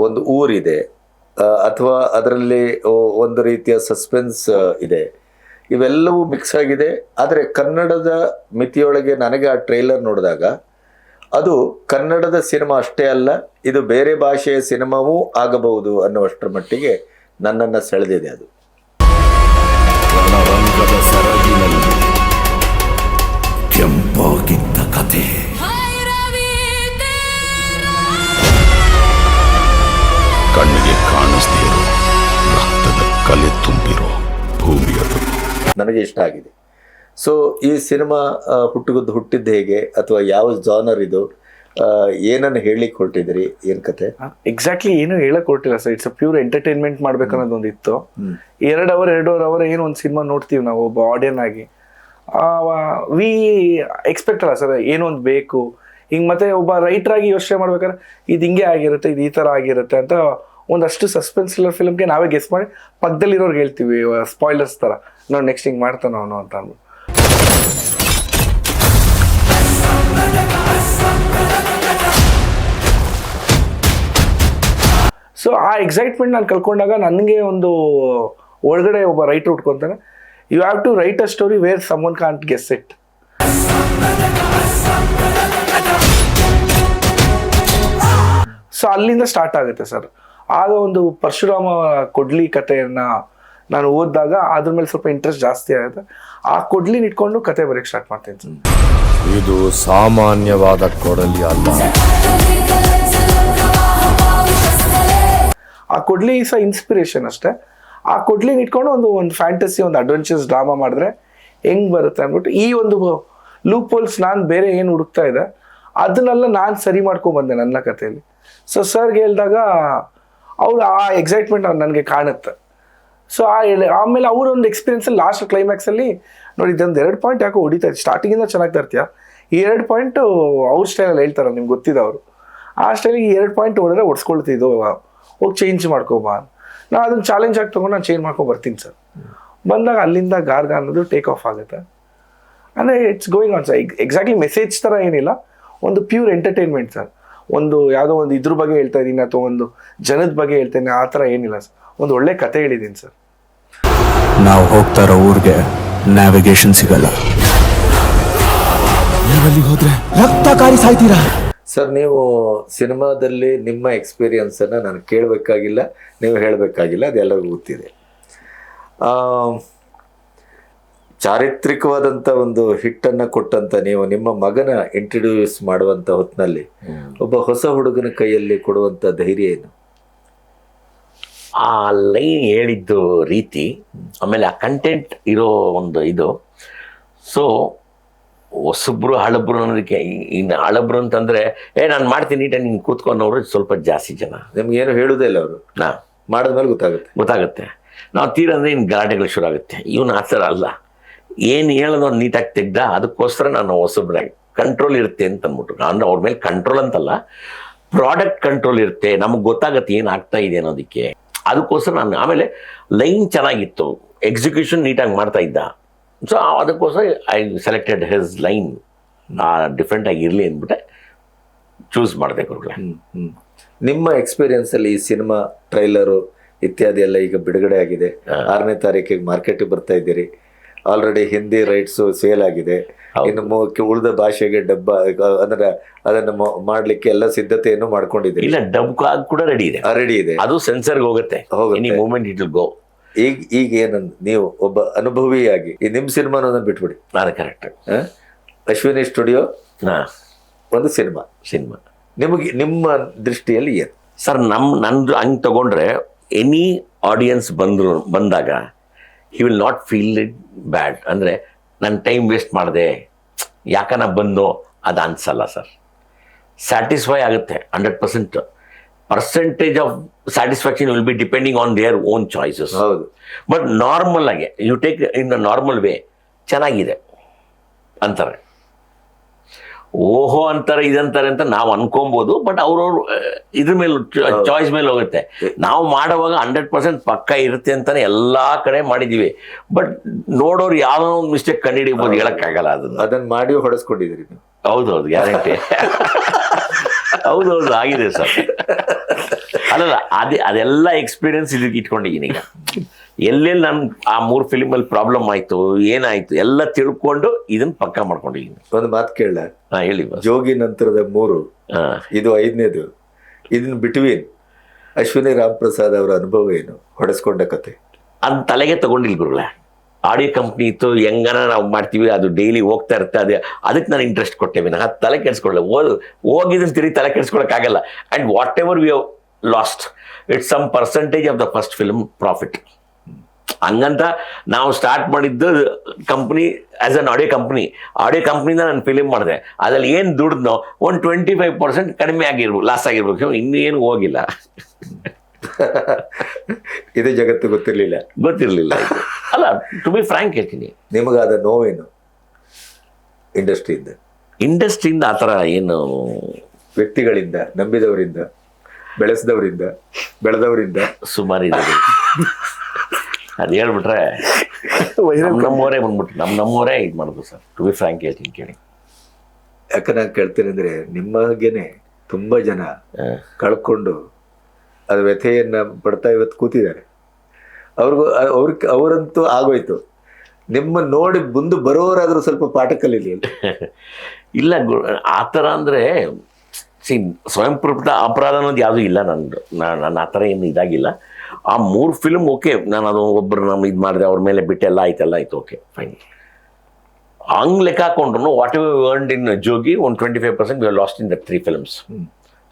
ಒಂದು ಊರಿದೆ, ಅಥವಾ ಅದರಲ್ಲಿ ಒಂದು ರೀತಿಯ ಸಸ್ಪೆನ್ಸ್ ಇದೆ. ಇವೆಲ್ಲವೂ ಮಿಕ್ಸ್ ಆಗಿದೆ. ಆದರೆ ಕನ್ನಡದ ಮಿತಿಯೊಳಗೆ ನನಗೆ ಆ ಟ್ರೈಲರ್ ನೋಡಿದಾಗ ಅದು ಕನ್ನಡದ ಸಿನಿಮಾ ಅಷ್ಟೇ ಅಲ್ಲ, ಇದು ಬೇರೆ ಭಾಷೆಯ ಸಿನಿಮಾವೂ ಆಗಬಹುದು ಅನ್ನುವಷ್ಟರ ಮಟ್ಟಿಗೆ ನನ್ನನ್ನು ಸೆಳೆದಿದೆ ಅದು. ರಣರಂಗದ ಸರಗಿನಲ್ಲಿ ಕೆಂಪಾಗಿದ್ದ ಕಥೆ, ಕಣ್ಣಿಗೆ ಕಾಣಿಸ್ದೇ ಇರೋ ರಕ್ತದ ಕಲೆ ತುಂಬಿರೋ ಭೂಮಿಯದು. ನನಗೆ ಇಷ್ಟ ಆಗಿದೆ. ಸೊ ಈ ಸಿನಿಮಾ ಹುಟ್ಟಿದ್ದು ಹೇಗೆ, ಅಥವಾ ಯಾವ ಜಾನರ್ ಇದು, ಏನನ್ನು ಹೇಳಲಿಕ್ಕೆ ಹೊರಟಿದ್ರಿ, ಏನ್ ಕತೆ? ಎಕ್ಸಾಕ್ಟ್ಲಿ ಏನು ಹೇಳಕ್ ಹೊರಟಿಲ್ಲ ಸರ್. ಇಟ್ಸ್ ಪ್ಯೂರ್ ಎಂಟರ್ಟೈನ್ಮೆಂಟ್ ಮಾಡ್ಬೇಕು ಅನ್ನೋದು ಒಂದು ಇತ್ತು. 2 ಅವರ್ ಏನು ಒಂದು ಸಿನಿಮಾ ನೋಡ್ತೀವಿ ನಾವು ಒಬ್ಬ ಆಡಿಯನ್ ಆಗಿ. ವಿ ಎಕ್ಸ್ಪೆಕ್ಟ್ ಅಲ್ಲ ಸರ್, ಏನೋ ಒಂದು ಬೇಕು ಹಿಂಗೆ. ಮತ್ತೆ ಒಬ್ಬ ರೈಟರ್ ಆಗಿ ಯೋಚನೆ ಮಾಡ್ಬೇಕಾದ್ರೆ ಇದು ಹಿಂಗೆ ಆಗಿರುತ್ತೆ, ಇದು ಈ ಥರ ಆಗಿರುತ್ತೆ ಅಂತ ಒಂದಷ್ಟು ಸಸ್ಪೆನ್ಸ್ ಇಲ್ಲರ್ ಫಿಲ್ಮ್ಗೆ ನಾವೇ ಗೆಸ್ ಮಾಡಿ ಪಕ್ಕದಲ್ಲಿರೋರ್ಗೆ ಹೇಳ್ತೀವಿ, ಸ್ಪಾಯ್ಲರ್ಸ್ ಥರ, ನೋಡಿ ನೆಕ್ಸ್ಟ್ ಹಿಂಗೆ ಮಾಡ್ತಾನೆ ಅವನು ಅಂತ ಅಂದ್ಬಿಟ್ಟು. ಸೊ ಆ ಎಕ್ಸೈಟ್ಮೆಂಟ್ ನಾನು ಕಳ್ಕೊಂಡಾಗ ನನಗೆ ಒಂದು ಒಳಗಡೆ ಒಬ್ಬ ರೈಟರ್ ಉಟ್ಕೊತಾನೆ, you have to write a story where someone can't guess it. So ಅಲ್ಲಿಂದ ಸ್ಟಾರ್ಟ್ ಆಗುತ್ತೆ ಸರ್. ಆಗ ಒಂದು ಪರಶುರಾಮ ಕೊಡ್ಲಿ ಕಥೆಯನ್ನು ನಾನು ಓದಿದಾಗ ಅದ್ರ ಮೇಲೆ ಸ್ವಲ್ಪ ಇಂಟ್ರೆಸ್ಟ್ ಜಾಸ್ತಿ ಆಗುತ್ತೆ. ಆ ಕೊಡ್ಲಿನ ಇಟ್ಕೊಂಡು ಕತೆ ಬರೆಯಕ್ಕೆ ಸ್ಟಾರ್ಟ್ ಮಾಡ್ತೀನಿ ಸರ್. ಇದು ಸಾಮಾನ್ಯವಾದ ಕೊಡಲಿ ಅಲ್ಲ. ಆ ಕೊಡ್ಲಿ ಸಹ ಇನ್ಸ್ಪಿರೇಷನ್ ಅಷ್ಟೇ. ಆ ಕೊಡ್ಲಿನ ಇಟ್ಕೊಂಡು ಒಂದು ಫ್ಯಾಂಟಸಿ, ಒಂದು ಅಡ್ವೆಂಚರ್ಸ್ ಡ್ರಾಮಾ ಮಾಡಿದ್ರೆ ಹೆಂಗೆ ಬರುತ್ತೆ ಅಂದ್ಬಿಟ್ಟು ಈ ಒಂದು ಲೂಪ್ ಹೋಲ್ಸ್ ನಾನು ಬೇರೆ ಏನು ಹುಡುಕ್ತಾ ಇದೆ ಅದನ್ನೆಲ್ಲ ನಾನು ಸರಿ ಮಾಡ್ಕೊಂಡ್ಬಂದೆ ನನ್ನ ಕಥೆಯಲ್ಲಿ. ಸೊ ಸರ್ಗೆ ಹೇಳಿದಾಗ ಅವ್ರು ಆ ಎಕ್ಸೈಟ್ಮೆಂಟ್ ನನಗೆ ಕಾಣುತ್ತೆ. ಸೊ ಆಮೇಲೆ ಅವರೊಂದು ಎಕ್ಸ್ಪೀರಿಯನ್ಸಲ್ಲಿ ಲಾಸ್ಟ್ ಕ್ಲೈಮ್ಯಾಕ್ಸಲ್ಲಿ ನೋಡಿ, ಇದೊಂದು 2 ಪಾಯಿಂಟ್ ಯಾಕೋ ಹೊಡಿತಾ ಇತ್ತು, ಸ್ಟಾರ್ಟಿಂಗಿಂದ ಚೆನ್ನಾಗಿ ತರ್ತೀಯ, ಈ 2 ಪಾಯಿಂಟು ಅವ್ರ ಸ್ಟೈಲಲ್ಲಿ ಹೇಳ್ತಾರೆ, ನಿಮ್ಗೆ ಗೊತ್ತಿದೆ ಅವರು ಆ ಸ್ಟೈಲಿಗೆ ಈ 2 ಪಾಯಿಂಟ್ ಹೊಡೆದ್ರೆ ಒಡ್ಸ್ಕೊಳ್ತಿದ್ದು, ಹೋಗಿ ಚೇಂಜ್ ಮಾಡ್ಕೊಬಾ. ನಾನು ಅದನ್ನು ಚಾಲೆಂಜ್ ಆಗಿ ತೊಗೊಂಡು ನಾನು ಚೇಂಜ್ ಮಾಡ್ಕೊಂಡು ಬರ್ತೀನಿ ಸರ್. ಬಂದಾಗ ಅಲ್ಲಿಂದ ಗಾರ್ಗ ಅನ್ನೋದು ಟೇಕ್ ಆಫ್ ಆಗುತ್ತೆ. ಅಂದರೆ it's going on sir. Exactly message ಥರ ಏನಿಲ್ಲ, ಒಂದು ಪ್ಯೂರ್ ಎಂಟರ್ಟೈನ್ಮೆಂಟ್ ಸರ್. ಒಂದು ಯಾವುದೋ ಒಂದು ಇದ್ರ ಬಗ್ಗೆ ಹೇಳ್ತಾ ಇದ್ದೀನಿ ಅಥವಾ ಒಂದು ಜನದ ಬಗ್ಗೆ ಹೇಳ್ತೇನೆ ಆ ಥರ ಏನಿಲ್ಲ ಸರ್. ಒಂದು ಒಳ್ಳೆ ಕತೆ ಹೇಳಿದ್ದೀನಿ ಸರ್. ನಾವು ಹೋಗ್ತಾ ಇರೋ ಊರಿಗೆ ನ್ಯಾವಿಗೇಷನ್ ಸಿಗಲ್ಲ, ನೀವಲ್ಲಿ ಹೋದ್ರೆ ರಕ್ತಕಾರಿ ಸಾಯ್ತೀರಾ. ಸರ್, ನೀವು ಸಿನಿಮಾದಲ್ಲಿ ನಿಮ್ಮ ಎಕ್ಸ್ಪೀರಿಯನ್ಸನ್ನು ನಾನು ಕೇಳಬೇಕಾಗಿಲ್ಲ, ನೀವು ಹೇಳಬೇಕಾಗಿಲ್ಲ, ಅದೆಲ್ಲರಿಗೂ ಗೊತ್ತಿದೆ. ಚಾರಿತ್ರಿಕವಾದಂಥ ಒಂದು ಹಿಟ್ಟನ್ನು ಕೊಟ್ಟಂತ ನೀವು ನಿಮ್ಮ ಮಗನ ಇಂಟ್ರಡ್ಯೂಸ್ ಮಾಡುವಂಥ ಹೊತ್ತಿನಲ್ಲಿ ಒಬ್ಬ ಹೊಸ ಹುಡುಗನ ಕೈಯಲ್ಲಿ ಕೊಡುವಂಥ ಧೈರ್ಯ ಏನು? ಆ ಲೈನ್ ಹೇಳಿದ್ದು ರೀತಿ, ಆಮೇಲೆ ಆ ಕಂಟೆಂಟ್ ಇರೋ ಒಂದು ಇದು. ಸೊ ಹೊಸಬ್ರು ಹಳಬ್ರು ಅನ್ನೋದಕ್ಕೆ, ಇನ್ನು ಹಳಬ್ರು ಅಂತಂದ್ರೆ ನಾನು ಮಾಡ್ತೀನಿ ನೀಟಾಗಿ ನೀನು ಕೂತ್ಕೊಂಡವ್ರು ಸ್ವಲ್ಪ ಜಾಸ್ತಿ ಜನ. ನಿಮ್ಗೇನು ಹೇಳುವುದೇ ಇಲ್ಲ ಅವರು, ಮಾಡಿದ್ಮೇಲೆ ಗೊತ್ತಾಗುತ್ತೆ. ನಾವು ತೀರಂದ್ರೆ ಇನ್ನು ಗಲಾಟೆಗಳು ಶುರು ಆಗುತ್ತೆ. ಇವನು ಆ ಥರ ಅಲ್ಲ, ಏನು ಹೇಳೋದು ನೀಟಾಗಿ ತೆಗ್ದ, ಅದಕ್ಕೋಸ್ಕರ ನಾನು ಹೊಸಬ್ರಾಗಿ ಕಂಟ್ರೋಲ್ ಇರುತ್ತೆ ಅಂತ ಅಂದ್ಬಿಟ್ಟು. ಅಂದ್ರೆ ಅವ್ರ ಮೇಲೆ ಕಂಟ್ರೋಲ್ ಅಂತಲ್ಲ, ಪ್ರಾಡಕ್ಟ್ ಕಂಟ್ರೋಲ್ ಇರುತ್ತೆ, ನಮಗೆ ಗೊತ್ತಾಗುತ್ತೆ ಏನು ಆಗ್ತಾ ಇದೆ ಅನ್ನೋದಕ್ಕೆ. ಅದಕ್ಕೋಸ್ಕರ ನಾನು, ಆಮೇಲೆ ಲೈನ್ ಚೆನ್ನಾಗಿತ್ತು, ಎಕ್ಸಿಕ್ಯೂಷನ್ ನೀಟಾಗಿ ಮಾಡ್ತಾ ಇದ್ದ. ಸೊ ಅದಕ್ಕೋಸ್ಕರ I selected his line different ಆಗಿ ಇರಲಿ ಅಂದ್ಬಿಟ್ಟೆ ಚೂಸ್ ಮಾಡಿದೆ ಗುರುಗಳೇ. ನಿಮ್ಮ ಎಕ್ಸ್ಪೀರಿಯನ್ಸ್ ಅಲ್ಲಿ ಈ ಸಿನಿಮಾ ಟ್ರೈಲರು ಇತ್ಯಾದಿ ಎಲ್ಲ ಈಗ ಬಿಡುಗಡೆ ಆಗಿದೆ. 6ನೇ ತಾರೀಕಿಗೆ ಮಾರ್ಕೆಟಿಗೆ ಬರ್ತಾ ಇದ್ದೀರಿ. ಆಲ್ರೆಡಿ ಹಿಂದಿ ರೈಟ್ಸು ಸೇಲ್ ಆಗಿದೆ. ಇನ್ನು ಉಳಿದ ಭಾಷೆಗೆ ಡಬ್ಬ ಅಂದ್ರೆ ಅದನ್ನು ಮಾಡ್ಲಿಕ್ಕೆ ಎಲ್ಲ ಸಿದ್ಧತೆಯನ್ನು ಮಾಡ್ಕೊಂಡಿದ್ದೀರಿ? ಇಲ್ಲ, ಡಬ್ ಕೂಡ ರೆಡಿ ಇದೆ. ರೆಡಿ ಇದೆ, ಅದು ಸೆನ್ಸರ್ಗೆ ಹೋಗುತ್ತೆ. Moment it will go. ಈಗ ಏನಂದ್ ನೀವು ಒಬ್ಬ ಅನುಭವಿಯಾಗಿ ಈ ನಿಮ್ಮ ಸಿನಿಮಾನ ಬಿಟ್ಬಿಡಿ. ನಾನು ಕರೆಕ್ಟ್. ಅಶ್ವಿನಿ ಸ್ಟುಡಿಯೋ ಒಂದು ಸಿನಿಮಾ ನಿಮಗೆ ನಿಮ್ಮ ದೃಷ್ಟಿಯಲ್ಲಿ ಏನು ಸರ್? ನಂದು ಹಂಗೆ ತಗೊಂಡ್ರೆ ಎನಿ ಆಡಿಯನ್ಸ್ ಬಂದಾಗ he will not feel it bad. ಅಂದರೆ ನನ್ನ ಟೈಮ್ ವೇಸ್ಟ್ ಮಾಡಿದೆ ಯಾಕನ ಬಂದು ಅದು ಅನ್ಸಲ್ಲ ಸರ್. ಸ್ಯಾಟಿಸ್ಫೈ ಆಗುತ್ತೆ 100%. Percentage of satisfaction will be depending on their own choices. ಹೌದು. ಬಟ್ ನಾರ್ಮಲ್ ಆಗಿ you take in a normal way ಚೆನ್ನಾಗಿದೆ ಅಂತಾರೆ, ಓಹೋ ಅಂತಾರೆ, ಇದಂತಾರೆ ಅಂತ ನಾವು ಅನ್ಕೊಬೋದು. ಬಟ್ ಅವ್ರವ್ರು ಇದ್ರ ಮೇಲೆ ಚಾಯ್ಸ್ ಮೇಲೆ ಹೋಗುತ್ತೆ. ನಾವು ಮಾಡುವಾಗ 100% ಪಕ್ಕ ಇರುತ್ತೆ ಅಂತಾನೆ ಎಲ್ಲಾ ಕಡೆ ಮಾಡಿದೀವಿ. ಬಟ್ ನೋಡೋರು ಯಾವ್ದೋ ಒಂದು ಮಿಸ್ಟೇಕ್ ಕಂಡುಹಿಡಿಯಬಹುದು, ಹೇಳಕ್ಕಾಗಲ್ಲ. ಅದನ್ನ ಮಾಡಿ ಹೊಡೆಸ್ಕೊಂಡಿದ್ದೀರಿ ನೀವು? ಹೌದೌದು, ಗ್ಯಾರಂಟಿ. ಹೌದೌದು, ಆಗಿದೆ ಸರ್. ಅಲ್ಲಲ್ಲ, ಅದೆಲ್ಲ ಎಕ್ಸ್ಪೀರಿಯನ್ಸ್ ಇದಕ್ಕೆ ಇಟ್ಕೊಂಡಿದ್ದೀನಿ. ಈಗ ಎಲ್ಲೆಲ್ಲಿ ನನ್ ಆ 3 ಫಿಲ್ಮಲ್ಲಿ ಪ್ರಾಬ್ಲಮ್ ಆಯ್ತು, ಏನಾಯ್ತು ಎಲ್ಲ ತಿಳ್ಕೊಂಡು ಇದನ್ನ ಪಕ್ಕ ಮಾಡ್ಕೊಂಡಿದ್ದೀನಿ. ಒಂದು ಮಾತು ಕೇಳ, ಹೇಳಿ. ಜೋಗಿ ನಂತರದ 3, ಇದು 5ನೇದು. ಇದನ್ನ ಬಿಟ್ವೀನ್ ಅಶ್ವಿನಿ ರಾಮ್ ಪ್ರಸಾದ್ ಅವರ ಅನುಭವ ಏನು, ಹೊಡೆಸ್ಕೊಂಡ ಕತೆ? ಅದ್ ತಲೆಗೆ ತಗೊಂಡಿಲ್ಲ ಗುರುಗಳೇ. ಆಡಿಯೋ ಕಂಪ್ನಿ ಇತ್ತು, ಹೆಂಗನ ನಾವು ಮಾಡ್ತೀವಿ, ಅದು ಡೈಲಿ ಹೋಗ್ತಾ ಇರುತ್ತೆ. ಅದಕ್ಕೆ ನಾನು ಇಂಟ್ರೆಸ್ಟ್ ಕೊಟ್ಟೇವಿ. ನಾನು ತಲೆ ಕೆಡಿಸ್ಕೊಳ್ಳ ಹೋಗಿದ್ದನ್ನು ತಿರುಗಿ ತಲೆ ಕೆಡಿಸ್ಕೊಳಕ್ಕಾಗಲ್ಲ. And whatever we have lost, it's some percentage of the first film profit. ಹಂಗಂತ ನಾವು ಸ್ಟಾರ್ಟ್ ಮಾಡಿದ್ದು ಕಂಪ್ನಿ ಆಸ್ ಅನ್ ಆಡಿಯೋ ಕಂಪ್ನಿಯಿಂದ ನಾನು ಫಿಲಿಮ್ ಮಾಡಿದೆ. ಅದ್ರಲ್ಲಿ ಏನು ದುಡ್ದೋ ಒಂದು 25% ಕಡಿಮೆ ಆಗಿರ್ಬೇಕು, ಲಾಸ್ ಆಗಿರ್ಬೇಕು, ಇನ್ನೇನು ಹೋಗಿಲ್ಲ. ಇದೇ ಜಗತ್ತು ಗೊತ್ತಿರಲಿಲ್ಲ. ಅಲ್ಲ, ಟು ಬಿ ಫ್ರಾಂಕ್ ಹೇಳ್ತೀನಿ. ನಿಮಗಾದ ನೋವೇನು ಇಂಡಸ್ಟ್ರಿಯಿಂದ? ಆ ಥರ ಏನು, ವ್ಯಕ್ತಿಗಳಿಂದ, ನಂಬಿದವರಿಂದ, ಬೆಳೆದವರಿಂದ ಸುಮಾರು ಅದು ಹೇಳ್ಬಿಟ್ರೆ ನಮ್ಮವರೇ ಬಂದ್ಬಿಟ್ಟು ನಮ್ಮವರೇ ಇದು ಮಾಡೋದು ಸರ್. ಟು ಬಿ ಫ್ರಾಂಕ್ ಹೇಳ್ತೀನಿ, ಕೇಳಿ. ಯಾಕೆ ನಾನು ಕೇಳ್ತೀನಿ ಅಂದ್ರೆ, ನಿಮ್ಮಗೇನೆ ತುಂಬಾ ಜನ ಕಳ್ಕೊಂಡು ಅದು ವ್ಯಥೆಯನ್ನ ಪಡ್ತಾ ಇವತ್ತು ಕೂತಿದ್ದಾರೆ. ಅವರಂತೂ ಆಗೋಯ್ತು. ನಿಮ್ಮ ನೋಡಿ ಮುಂದೆ ಬರೋರಾದ್ರೂ ಸ್ವಲ್ಪ ಪಾಠ ಕಲೀಲಿ. ಇಲ್ಲ, ಆ ಥರ ಅಂದರೆ ಸ್ವಯಂ ಪ್ರೇರಿತ ಅಪರಾಧ ಅನ್ನೋದು ಯಾವುದೂ ಇಲ್ಲ ನಂದು. ನಾನು ಆ ಥರ ಏನು ಇದಾಗಿಲ್ಲ. ಆ 3 ಫಿಲ್ಮ್ ಓಕೆ, ನಾನು ಅದು ಒಬ್ಬರು ನಮ್ಮ ಇದು ಮಾಡಿದೆ, ಅವ್ರ ಮೇಲೆ ಬಿಟ್ಟೆಲ್ಲ ಆಯ್ತು, ಓಕೆ ಫೈನ್. ಹಂಗೆ ಲೆಕ್ಕ ಹಾಕೊಂಡ್ರು ವಾಟ್ ಎವರ್ ಅರ್ನ್ಡ್ ಇನ್ ಜೋಗಿ, ಒಂದು 25% V lost in the 3 films.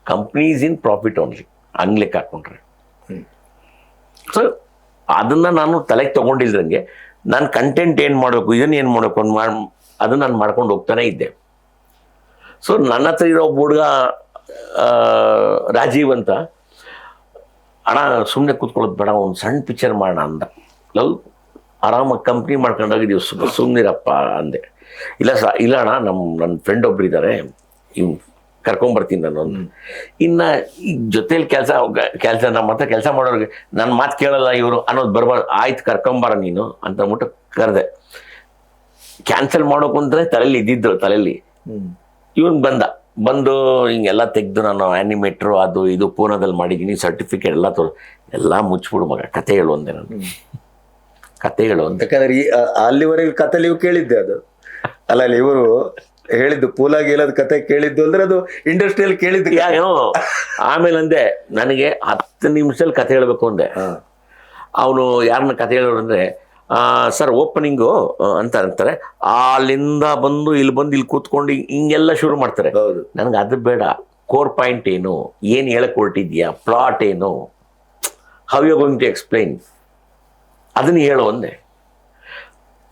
Companies in profit only, ಹಂಗೆ ಲೆಕ್ಕ ಹಾಕೊಂಡ್ರೆ. ಸೊ ಅದನ್ನು ನಾನು ತಲೆಗೆ ತೊಗೊಂಡಿಲ್ದಂಗೆ ನಾನು ಕಂಟೆಂಟ್ ಏನು ಮಾಡಬೇಕು, ಇದನ್ನು ಏನು ಮಾಡಬೇಕು ಅದನ್ನು ನಾನು ಮಾಡ್ಕೊಂಡು ಹೋಗ್ತಾನೆ ಇದ್ದೆ. ಸೊ ನನ್ನ ಹತ್ರ ಇರೋ ಒಬ್ಬ ಹುಡುಗ ರಾಜೀವ್ ಅಂತ, ಅಣ್ಣ ಸುಮ್ಮನೆ ಕೂತ್ಕೊಳ್ಳೋದು ಬೇಡ, ಒಂದು ಸಣ್ಣ ಪಿಕ್ಚರ್ ಮಾಡೋಣ ಅಂದ. ಆರಾಮಾಗಿ ಕಂಪ್ನಿ ಮಾಡ್ಕೊಂಡೋಗಿದ್ದೀವಿ, ಸುಮ್ಮನಿರಪ್ಪ ಅಂದೆ. ಇಲ್ಲ ಅಣ್ಣ, ನನ್ನ ಫ್ರೆಂಡ್ ಒಬ್ರು ಇದ್ದಾರೆ, ಇವ್ ಕರ್ಕೊಂಬರ್ತೀನಿ ನಾನು. ಇನ್ನು ಈ ಜೊತೇಲಿ ಕೆಲಸ ನಮ್ಮ ಹತ್ರ ಕೆಲಸ ಮಾಡೋರಿಗೆ ನನ್ನ ಮಾತು ಕೇಳಲ್ಲ ಇವರು ಅನ್ನೋದು ಬರ್ಬಾರ್ದು. ಆಯ್ತು ಕರ್ಕೊಂಬಾರ ನೀನು ಅಂತ ಅಂದ್ಬಿಟ್ಟು ಕರೆದೆ. ಕ್ಯಾನ್ಸಲ್ ಮಾಡೋಕು ಅಂತಲೇ ತಲೆಯಲ್ಲಿ ಇವನು ಬಂದು ಹಿಂಗೆಲ್ಲ ತೆಗೆದು, ನಾನು ಆ್ಯನಿಮೇಟ್ರು ಅದು ಇದು ಪೂನಾದಲ್ಲಿ ಮಾಡಿದ್ದೀನಿ, ಸರ್ಟಿಫಿಕೇಟ್ ಎಲ್ಲ ಮುಚ್ಚಿಬಿಡು ಮಗ, ಕತೆ ಹೇಳು ಅಂದೆ. ನಾನು ಕತೆ ಹೇಳು ಅಂತ. ಯಾಕಂದ್ರೆ ಅಲ್ಲಿವರೆಗೆ ಕತೆ ನೀವು ಕೇಳಿದ್ದೆ, ಅದು ಅಲ್ಲ ಇವರು ಹೇಳಿದ್ದು ಪೂಲಾಗಿ ಹೇಳೋದು ಕತೆ ಕೇಳಿದ್ದು ಅಂದ್ರೆ ಅದು ಇಂಡಸ್ಟ್ರಿಯಲ್ಲಿ ಕೇಳಿದ್ದು ಏನೋ. ಆಮೇಲೆ ಅಂದೆ, ನನಗೆ 10 ನಿಮಿಷದಲ್ಲಿ ಕತೆ ಹೇಳ್ಬೇಕು ಅಂದೆ. ಅವನು ಯಾರನ್ನ ಕತೆ ಹೇಳೋರು ಅಂದರೆ ಸರ್ ಓಪನಿಂಗು ಅಂತ ಅಂತಾರೆ, ಅಲ್ಲಿಂದ ಬಂದು ಇಲ್ಲಿ ಕೂತ್ಕೊಂಡು ಹಿಂಗೆಲ್ಲ ಶುರು ಮಾಡ್ತಾರೆ. ಹೌದು. ನನಗೆ ಅದು ಬೇಡ. ಕೋರ್ ಪಾಯಿಂಟ್ ಏನು ಹೇಳಕ್ ಹೊರಟಿದ್ಯಾ, ಪ್ಲಾಟ್ ಏನು, how you going to explain, ಅದನ್ನು ಹೇಳೋ ಒಂದೇ.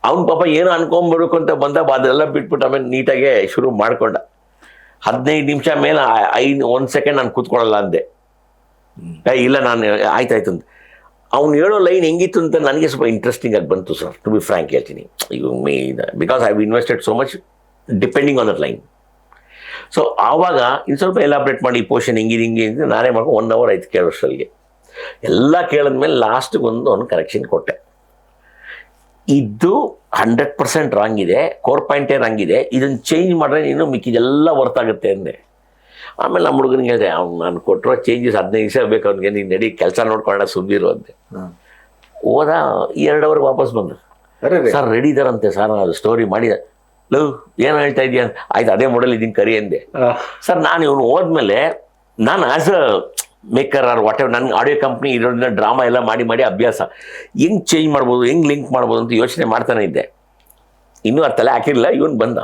ಅವ್ನು ಪಾಪ ಏನೋ ಅನ್ಕೊಂಬರ್ಬೇಕು ಅಂತ ಬಂದ ಅದೆಲ್ಲ ಬಿಟ್ಬಿಟ್ಟು ಆಮೇಲೆ ನೀಟಾಗೆ ಶುರು ಮಾಡ್ಕೊಂಡ. 15 ನಿಮಿಷ ಮೇಲೆ 1 ಸೆಕೆಂಡ್ ನಾನು ಕೂತ್ಕೊಳ್ಳಲ್ಲ ಅಂದೆ. ಇಲ್ಲ ನಾನು ಆಯ್ತಾಯ್ತು ಅಂತ. ಅವ್ನು ಹೇಳೋ ಲೈನ್ ಹೆಂಗಿತ್ತು ಅಂತ ನನಗೆ ಸ್ವಲ್ಪ ಇಂಟ್ರೆಸ್ಟಿಂಗ್ ಆಗಿ ಬಂತು ಸರ್, ಟು ಬಿ ಫ್ರ್ಯಾಂಕ್ ಹೇಳ್ತೀನಿ. Because I have invested so much depending on that line. So ಆವಾಗ ಇನ್ನು ಸ್ವಲ್ಪ ಎಲಾಬ್ರೇಟ್ ಮಾಡಿ ಈ ಪೋರ್ಷನ್ ಹಿಂಗೆ ಅಂತ ನಾನೇ ಮಾಡ್ಕೊಂಡು 1 hour ಆಯ್ತು ಕೇಳೋಷ್ಟಲ್ಲಿಗೆ. ಎಲ್ಲ ಕೇಳಿದ್ಮೇಲೆ ಲಾಸ್ಟಿಗೆ ಒಂದು ಕರೆಕ್ಷನ್ ಕೊಟ್ಟೆ. ಇದು 100% ರಾಂಗ್ ಇದೆ, ಕೋರ್ ಪಾಯಿಂಟೇ ರಾಂಗ್ ಇದೆ, ಇದನ್ನು ಚೇಂಜ್ ಮಾಡಿದ್ರೆ ನೀನು ಮಿಕ್ಕಿದೆಲ್ಲ ವರ್ತ್ ಆಗುತ್ತೆ ಅಂದೆ. ಆಮೇಲೆ ನಮ್ಮ ಹುಡುಗನಿಗೆ ಹೇಳಿದೆ, ಅವ್ನು ನಾನು ಕೊಟ್ಟಿರೋ ಚೇಂಜಸ್ 15 ನಿಮಿಷ ಬೇಕು ಅವ್ನಿಗೆ, ನೀನು ನಡಿ ಕೆಲಸ ನೋಡ್ಕೊಳ್ಳೋಣ ಸುಮ್ಮನಿರು ಅಂದೆ. ಹೋದ 2 hour ವಾಪಸ್ ಬಂದು, ಸರ್ ರೆಡಿ ಇದಾರಂತೆ ಸರ್, ಅದು ಸ್ಟೋರಿ ಮಾಡಿದೆ. ಲವ್ ಏನು ಹೇಳ್ತಾ ಇದೆಯಾ? ಆಯ್ತು ಅದೇ ಮಾಡಲ್ ಇದೀನಿ ಕರಿ ಅಂದೆ. ಸರ್ ನಾನು ಇವನು ಹೋದ್ಮೇಲೆ ನಾನು as a maker or whatever, ನನ್ನ ಆಡಿಯೋ ಕಂಪ್ನಿ ಇರೋದನ್ನ ಡ್ರಾಮಾ ಎಲ್ಲ ಮಾಡಿ ಅಭ್ಯಾಸ, ಹೆಂಗೆ ಚೇಂಜ್ ಮಾಡ್ಬೋದು, ಹೆಂಗೆ ಲಿಂಕ್ ಮಾಡ್ಬೋದು ಅಂತ ಯೋಚನೆ ಮಾಡ್ತಾನೆ ಇದ್ದೆ. ಇನ್ನೂ ಅದು ತಲೆ ಹಾಕಿರಲಿಲ್ಲ. ಇವನು ಬಂದ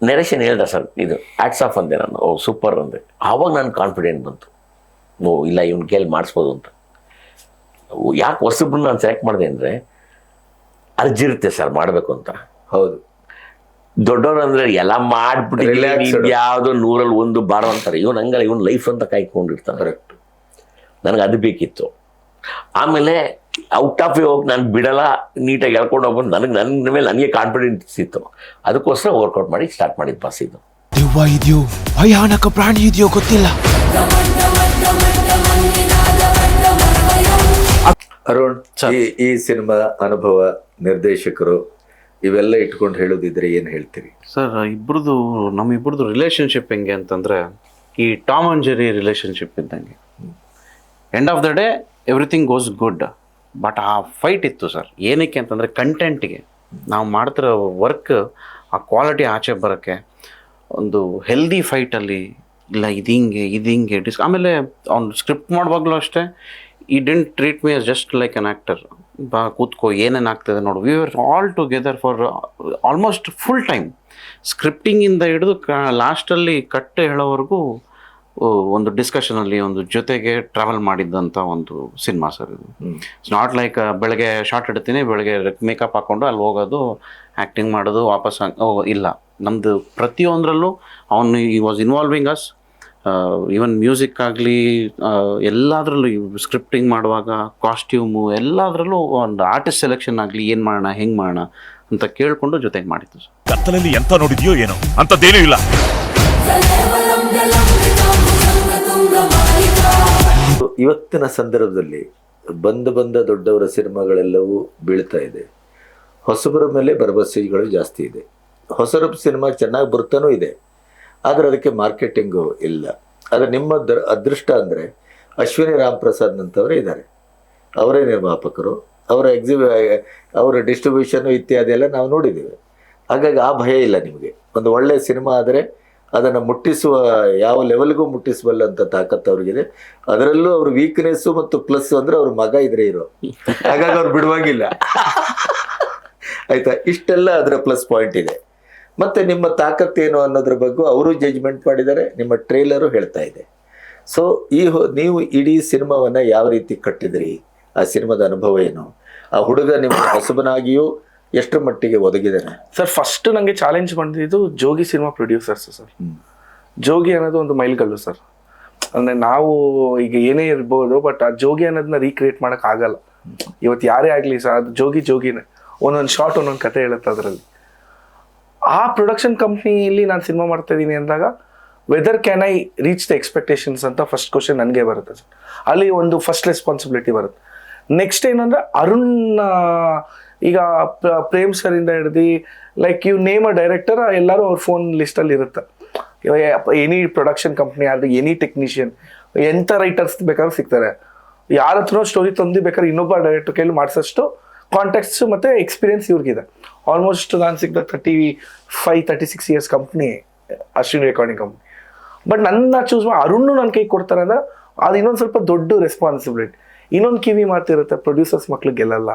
ನೆರೇಷನ್ ಹೇಳ್ದ, ಸರ್ ಇದು ಆ್ಯಟ್ಸ್ ಆಫ್ ಅಂದೆ ನಾನು. ಓ ಸೂಪರ್ ಅಂದೆ. ಆವಾಗ ನಾನು ಕಾನ್ಫಿಡೆಂಟ್ ಬಂತು, ಓ ಇಲ್ಲ ಇವನು ಕೇಳಿ ಮಾಡಿಸ್ಬೋದು ಅಂತ. ಯಾಕೆ ಹೊಸಬ್ರು ನಾನು ಸೆಲೆಕ್ಟ್ ಮಾಡಿದೆ ಅಂದರೆ ಅರ್ಜಿರುತ್ತೆ ಸರ್ ಮಾಡಬೇಕು ಅಂತ. ಹೌದು. ದೊಡ್ಡವ್ರು ಅಂದ್ರೆ ಎಲ್ಲ ಮಾಡ್ಬಿಟ್ಟು ಯಾವುದೋ 100ರಲ್ಲಿ 1 ಬಾರೋ ಅಂತಾರೆ. ಇವನು ಹಂಗಲ್ಲ, ಇವನು ಲೈಫ್ ಅಂತ ಕಾಯ್ಕೊಂಡಿರ್ತಾನೆ. ಕರೆಕ್ಟ್. ನನಗೆ ಅದು ಬೇಕಿತ್ತು. ಆಮೇಲೆ ಔಟ್ ಆಫ್ ಹೋಗಿ ನಾನು ಬಿಡಲ್ಲ, ನೀಟಾಗಿ ಹೇಳ್ಕೊಂಡು ಹೋಗ್ಬಂದು ನನ್ನ ಮೇಲೆ ನನಗೆ ಕಾನ್ಫಿಡೆನ್ಸ್ ಇತ್ತು. ಅದಕ್ಕೋಸ್ಕರ ವರ್ಕೌಟ್ ಮಾಡಿ ಸ್ಟಾರ್ಟ್ ಮಾಡಿದ್ದು ಪಾಸ್. ಇದು ದೆವ್ವ ಇದೆಯೋ ಭಯಾನಕ ಪ್ರಾಣಿ ಇದೆಯೋ ಗೊತ್ತಿಲ್ಲ. ಅರುಣ್, ಈ ಸಿನಿಮಾ ಅನುಭವ, ನಿರ್ದೇಶಕರು ಇವೆಲ್ಲ ಇಟ್ಕೊಂಡು ಹೇಳೋದಿದ್ರೆ ಏನು ಹೇಳ್ತೀರಿ ಸರ್? ನಮ್ಮಿಬ್ರದ್ದು ರಿಲೇಷನ್ಶಿಪ್ ಹೆಂಗೆ ಅಂತಂದರೆ, ಈ ಟಾಮ್ ಆ್ಯಂಡ್ ಜೆರಿ ರಿಲೇಷನ್ಶಿಪ್ ಇದ್ದಂಗೆ. End of the day everything goes good. But ಆ ಫೈಟ್ ಇತ್ತು ಸರ್. ಏನಕ್ಕೆ ಅಂತಂದರೆ ಕಂಟೆಂಟಿಗೆ, ನಾವು ಮಾಡ್ತಿರೋ ವರ್ಕ್ ಆ ಕ್ವಾಲಿಟಿ ಆಚೆ ಬರೋಕ್ಕೆ ಒಂದು ಹೆಲ್ದಿ ಫೈಟಲ್ಲಿ ಇಲ್ಲ ಇದು ಹಿಂಗೆ ಆಮೇಲೆ ಅವ್ನು ಸ್ಕ್ರಿಪ್ಟ್ ಮಾಡುವಾಗಲೂ ಅಷ್ಟೇ, he didn't treat me as just like an actor. ಬಾ ಕೂತ್ಕೋ, ಏನೇನು ಆಗ್ತದೆ ನೋಡು. We are all together for almost full time. ಸ್ಕ್ರಿಪ್ಟಿಂಗಿಂದ ಹಿಡಿದು ಲಾಸ್ಟಲ್ಲಿ ಕಟ್ಟೆ ಹೇಳೋವರೆಗೂ ಒಂದು ಡಿಸ್ಕಷನಲ್ಲಿ ಒಂದು ಜೊತೆಗೆ ಟ್ರಾವೆಲ್ ಮಾಡಿದ್ದಂಥ ಒಂದು ಸಿನಿಮಾ ಸರ್ ಇದು. ಇಟ್ಸ್ ನಾಟ್ ಲೈಕ್ ಬೆಳಗ್ಗೆ ಶಾರ್ಟ್ ಇಡ್ತೀನಿ, ಬೆಳಗ್ಗೆ ಮೇಕಪ್ ಹಾಕ್ಕೊಂಡು ಅಲ್ಲಿ ಹೋಗೋದು, ಆ್ಯಕ್ಟಿಂಗ್ ಮಾಡೋದು, ವಾಪಸ್ ಇಲ್ಲ. ನಮ್ಮದು ಪ್ರತಿಯೊಂದರಲ್ಲೂ ಅವನು ಈ was involving us. Even music ಆಗಲಿ, ಎಲ್ಲದರಲ್ಲೂ ಸ್ಕ್ರಿಪ್ಟಿಂಗ್ ಮಾಡುವಾಗ, ಕಾಸ್ಟ್ಯೂಮು, ಎಲ್ಲದರಲ್ಲೂ ಒಂದು ಆರ್ಟಿಸ್ಟ್ ಸೆಲೆಕ್ಷನ್ ಆಗಲಿ, ಏನು ಮಾಡೋಣ, ಹೆಂಗೆ ಮಾಡೋಣ ಅಂತ ಕೇಳಿಕೊಂಡು ಜೊತೆಗೆ ಮಾಡಿತ್ತು ಸರ್. ಕತ್ತಲಲ್ಲಿ ಎಂತ ನೋಡಿದ್ಯೋ ಏನೋ ಅಂಥದ್ದೇನೂ ಇಲ್ಲ. ಇವತ್ತಿನ ಸಂದರ್ಭದಲ್ಲಿ ಬಂದ ದೊಡ್ಡವರ ಸಿನಿಮಾಗಳೆಲ್ಲವೂ ಬೀಳ್ತಾ ಇದೆ. ಹೊಸಬರ ಮೇಲೆ ಭರವಸೆಗಳು ಜಾಸ್ತಿ ಇದೆ. ಹೊಸಬರ ಸಿನಿಮಾ ಚೆನ್ನಾಗಿ ಬರ್ತಾನೂ ಇದೆ, ಆದರೆ ಅದಕ್ಕೆ ಮಾರ್ಕೆಟಿಂಗು ಇಲ್ಲ. ಆದರೆ ನಿಮ್ಮ ಅದೃಷ್ಟ ಅಂದರೆ ಅಶ್ವಿನಿ ರಾಮ್ ಪ್ರಸಾದ್ನಂಥವರೇ ಇದ್ದಾರೆ. ಅವರೇ ನಿರ್ಮಾಪಕರು, ಅವರ ಡಿಸ್ಟ್ರಿಬ್ಯೂಷನು ಇತ್ಯಾದಿ ಎಲ್ಲ ನಾವು ನೋಡಿದ್ದೀವಿ. ಹಾಗಾಗಿ ಆ ಭಯ ಇಲ್ಲ ನಿಮಗೆ. ಒಂದು ಒಳ್ಳೆಯ ಸಿನಿಮಾ ಆದರೆ ಅದನ್ನು ಮುಟ್ಟಿಸುವ, ಯಾವ ಲೆವೆಲ್ಗೂ ಮುಟ್ಟಿಸಬಲ್ಲಂಥ ತಾಕತ್ತು ಅವ್ರಿಗಿದೆ. ಅದರಲ್ಲೂ ಅವ್ರ ವೀಕ್ನೆಸ್ಸು ಮತ್ತು ಪ್ಲಸ್ ಅಂದರೆ ಅವ್ರ ಮಗ ಇದ್ರೆ ಇರೋ, ಹಾಗಾಗಿ ಅವ್ರು ಬಿಡುವಾಗಿಲ್ಲ. ಆಯಿತಾ? ಇಷ್ಟೆಲ್ಲ ಅದರ ಪ್ಲಸ್ ಪಾಯಿಂಟ್ ಇದೆ. ಮತ್ತು ನಿಮ್ಮ ತಾಕತ್ತೇನು ಅನ್ನೋದ್ರ ಬಗ್ಗೆ ಅವರು ಜಡ್ಜ್ಮೆಂಟ್ ಮಾಡಿದ್ದಾರೆ, ನಿಮ್ಮ ಟ್ರೇಲರು ಹೇಳ್ತಾ ಇದೆ. ಸೊ ನೀವು ಇಡೀ ಸಿನಿಮಾವನ್ನು ಯಾವ ರೀತಿ ಕಟ್ಟಿದ್ರಿ, ಆ ಸಿನಿಮಾದ ಅನುಭವ ಏನು, ಆ ಹುಡುಗ ನಿಮ್ಮ ಹೊಸಬನಾಗಿಯೂ ಎಷ್ಟು ಮಟ್ಟಿಗೆ ಒದಗಿದ್ದಾನೆ ಸರ್? ಫಸ್ಟ್ ನನಗೆ ಚಾಲೆಂಜ್ ಮಾಡಿದ್ದು ಜೋಗಿ ಸಿನಿಮಾ ಪ್ರೊಡ್ಯೂಸರ್ಸ್ ಸರ್. ಜೋಗಿ ಅನ್ನೋದು ಒಂದು ಮೈಲ್ಗಲ್ಲು ಸರ್. ಅಂದರೆ ನಾವು ಈಗ ಏನೇ ಇರ್ಬೋದು, ಬಟ್ ಆ ಜೋಗಿ ಅನ್ನೋದನ್ನ ರೀಕ್ರಿಯೇಟ್ ಮಾಡೋಕೆ ಆಗಲ್ಲ. ಇವತ್ತು ಯಾರೇ ಆಗಲಿ ಸರ್, ಅದು ಜೋಗಿನೇ ಒಂದೊಂದು ಶಾರ್ಟ್ ಒಂದೊಂದು ಕತೆ ಹೇಳುತ್ತೆ ಅದರಲ್ಲಿ. ಆ ಪ್ರೊಡಕ್ಷನ್ ಕಂಪ್ನಿಯಲ್ಲಿ ನಾನು ಸಿನಿಮಾ ಮಾಡ್ತಾ ಇದ್ದೀನಿ ಅಂದಾಗ whether can I reach the expectations ಅಂತ ಫಸ್ಟ್ ಕ್ವಶನ್ ನನಗೆ ಬರುತ್ತೆ ಸರ್. ಅಲ್ಲಿ ಒಂದು ಫಸ್ಟ್ ರೆಸ್ಪಾನ್ಸಿಬಿಲಿಟಿ ಬರುತ್ತೆ. ನೆಕ್ಸ್ಟ್ ಏನಂದರೆ ಅರುಣ್, ಈಗ ಪ್ರೇಮ್ ಸರಿಂದ ಹಿಡ್ದು like you name a director, ಎಲ್ಲರೂ ಅವ್ರ ಫೋನ್ ಲಿಸ್ಟಲ್ಲಿ ಇರುತ್ತೆ. ಎನಿ ಪ್ರೊಡಕ್ಷನ್ ಕಂಪ್ನಿ ಆದ್ರೆ ಎನಿ ಟೆಕ್ನಿಷಿಯನ್, ಎಂಥ ರೈಟರ್ಸ್ ಬೇಕಾದ್ರೂ ಸಿಗ್ತಾರೆ. ಯಾರ ಹತ್ರ ಸ್ಟೋರಿ ತಂದು ಬೇಕಾದ್ರೆ ಇನ್ನೊಬ್ಬ ಡೈರೆಕ್ಟರ್ ಕೈಲಿ ಮಾಡಿಸೋಷ್ಟು ಕಾಂಟ್ಯಾಕ್ಟ್ಸ್ ಮತ್ತು ಎಕ್ಸ್ಪೀರಿಯನ್ಸ್ ಇವ್ರಿಗಿದೆ. ಆಲ್ಮೋಸ್ಟ್ ನಾನು ಸಿಗ್ದ 35-36 years company Ashwini recording company. But ನನ್ನ ಚೂಸ್ ಮಾಡಿ ಅರುಣ್ ನನ್ನ ಕೈ ಕೊಡ್ತಾರೆ ಅಂದ್ರೆ ಅದು ಇನ್ನೊಂದು ಸ್ವಲ್ಪ ದೊಡ್ಡ ರೆಸ್ಪಾನ್ಸಿಬಿಲಿಟಿ. ಇನ್ನೊಂದು ಕಿವಿ ಮಾತಿರುತ್ತೆ, ಪ್ರೊಡ್ಯೂಸರ್ಸ್ ಮಕ್ಳು ಗೆಲ್ಲಲ್ಲ.